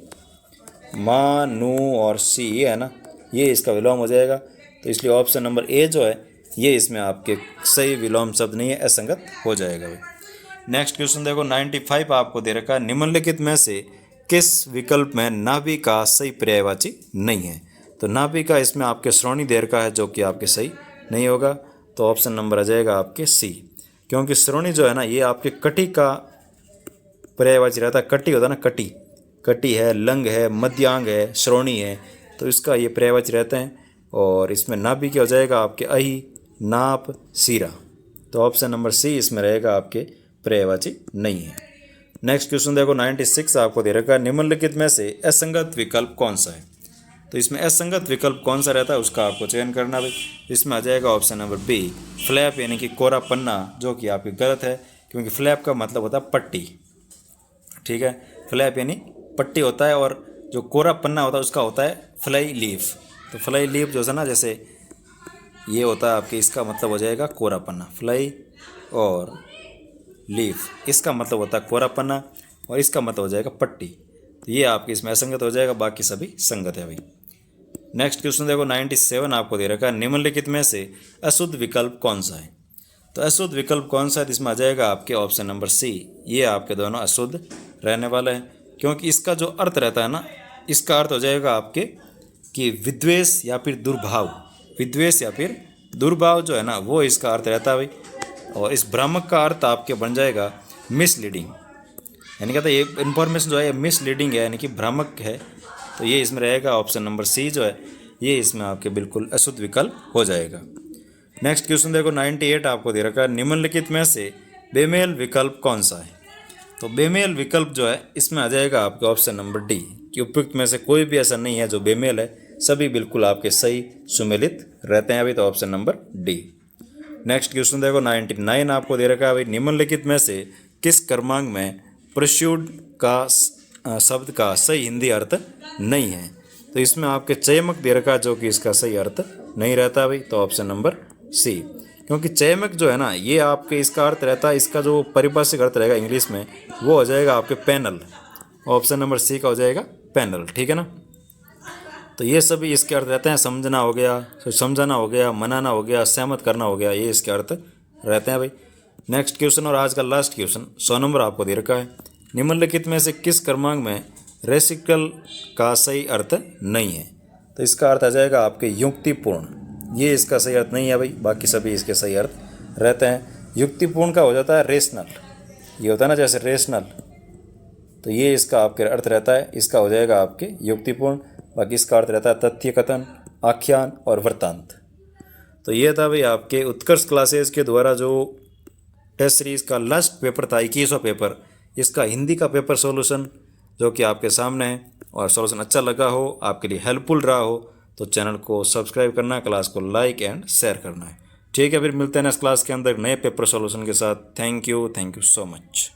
मानु और सी, ये है ना, ये इसका विलोम हो जाएगा। तो इसलिए ऑप्शन नंबर ए जो है ये इसमें आपके सही विलोम शब्द नहीं है, असंगत हो जाएगा भाई। नेक्स्ट क्वेश्चन देखो 95 आपको दे रखा है, निम्नलिखित में से किस विकल्प में नाभि का सही पर्यायवाची नहीं है। तो नाभि का इसमें आपके श्रोणी दे रखा है, जो कि आपके सही नहीं होगा, तो ऑप्शन नंबर आ जाएगा आपके सी, क्योंकि श्रोणी जो है ना ये आपके कटी का पर्यायवाची रहता है, कटी होता है ना, कटी, कटी है, लंग है, मध्यांग है, श्रोणी है, तो इसका ये पर्यायवाची रहते हैं। और इसमें नाभि क्या हो जाएगा आपके अहि, नाप, सीरा, तो ऑप्शन नंबर सी इसमें रहेगा आपके पर्यायवाची नहीं है। नेक्स्ट क्वेश्चन देखो 96 आपको दे रखा है, निम्नलिखित में से असंगत विकल्प कौन सा है। तो इसमें असंगत विकल्प कौन सा रहता है उसका आपको चयन करना भाई। इसमें आ जाएगा ऑप्शन नंबर बी, फ्लैप यानी कि कोरा पन्ना, जो कि आपकी गलत है, क्योंकि फ्लैप का मतलब होता है पट्टी, ठीक है, फ्लैप यानी पट्टी होता है, और जो कोरा पन्ना होता है उसका होता है फ्लाई लीफ। तो फ्लाई लीफ जो है ना, जैसे ये होता है आपके, इसका मतलब हो जाएगा कोरा पन्ना, फ्लाई और लीफ इसका मतलब होता है कोरा पन्ना, और इसका मतलब हो जाएगा पट्टी, तो ये आपके इसमें असंगत हो जाएगा, बाकी सभी संगत है भाई। नेक्स्ट क्वेश्चन देखो 97 आपको दे रखा है, निम्नलिखित में से अशुद्ध विकल्प कौन सा है। तो अशुद्ध विकल्प कौन सा है, इसमें आ जाएगा आपके ऑप्शन नंबर सी। ये आपके दोनों अशुद्ध रहने वाले हैं, क्योंकि इसका जो अर्थ रहता है ना, इसका अर्थ हो जाएगा आपके कि विद्वेष या फिर दुर्भाव। विद्वेष या फिर दुर्भाव जो है ना, वो इसका अर्थ रहता है भाई। और इस भ्रामक का अर्थ आपके बन जाएगा मिसलीडिंग, यानी कहते ये इन्फॉर्मेशन जो है मिसलीडिंग है, यानी कि भ्रामक है। तो ये इसमें रहेगा ऑप्शन नंबर सी जो है, ये इसमें आपके बिल्कुल अशुद्ध विकल्प हो जाएगा। नेक्स्ट क्वेश्चन देखो 98 आपको दे रखा है, निम्नलिखित में से बेमेल विकल्प कौन सा है। तो बेमेल विकल्प जो है इसमें आ जाएगा आपके ऑप्शन नंबर डी, कि उपयुक्त में से कोई भी ऐसा नहीं है जो बेमेल है, सभी बिल्कुल आपके सही सुमेलित रहते हैं अभी। तो option number D. Next question देखो 99 आपको दे रखा है भाई, निम्नलिखित में से किस क्रमांक में प्रस्यूड का शब्द का सही हिंदी अर्थ नहीं है। तो इसमें आपके चयमक दे रखा है, जो कि इसका सही अर्थ नहीं रहता भाई। तो ऑप्शन नंबर सी, क्योंकि चयमक जो है ना, ये आपके इसका अर्थ रहता है, इसका जो परिभाषिक अर्थ रहेगा इंग्लिश में, वो हो जाएगा आपके पैनल। ऑप्शन नंबर सी का हो जाएगा पैनल, ठीक है ना। तो ये सभी इसके अर्थ रहते हैं, समझना हो गया, समझाना हो गया, मनाना हो गया, सहमत करना हो गया, ये इसके अर्थ रहते हैं भाई। नेक्स्ट क्वेश्चन और आज का लास्ट क्वेश्चन 100 नंबर आपको दे रखा है, निम्नलिखित में से किस क्रमांक में रेसिकल का सही अर्थ नहीं है। तो इसका अर्थ आ जाएगा आपके युक्तिपूर्ण। ये इसका सही अर्थ नहीं है भाई, बाकी सभी इसके सही अर्थ रहते हैं। युक्तिपूर्ण का हो जाता है रेशनल, ये होता है ना जैसे रेशनल, तो ये इसका आपके अर्थ रहता है, इसका हो जाएगा आपके युक्तिपूर्ण। बाकी इसका अर्थ रहता है तथ्य कथन, आख्यान और वृत्तांत। तो ये था भाई आपके उत्कर्ष क्लासेस के द्वारा जो टेस्ट सीरीज़ का लास्ट पेपर था 21वां पेपर, इसका हिंदी का पेपर सॉल्यूशन जो कि आपके सामने है। और सॉल्यूशन अच्छा लगा हो, आपके लिए हेल्पफुल रहा हो, तो चैनल को सब्सक्राइब करना, क्लास को लाइक एंड शेयर करना है। ठीक है, फिर मिलते हैं नेक्स्ट क्लास के अंदर नए पेपर सॉल्यूशन के साथ। Thank you so much.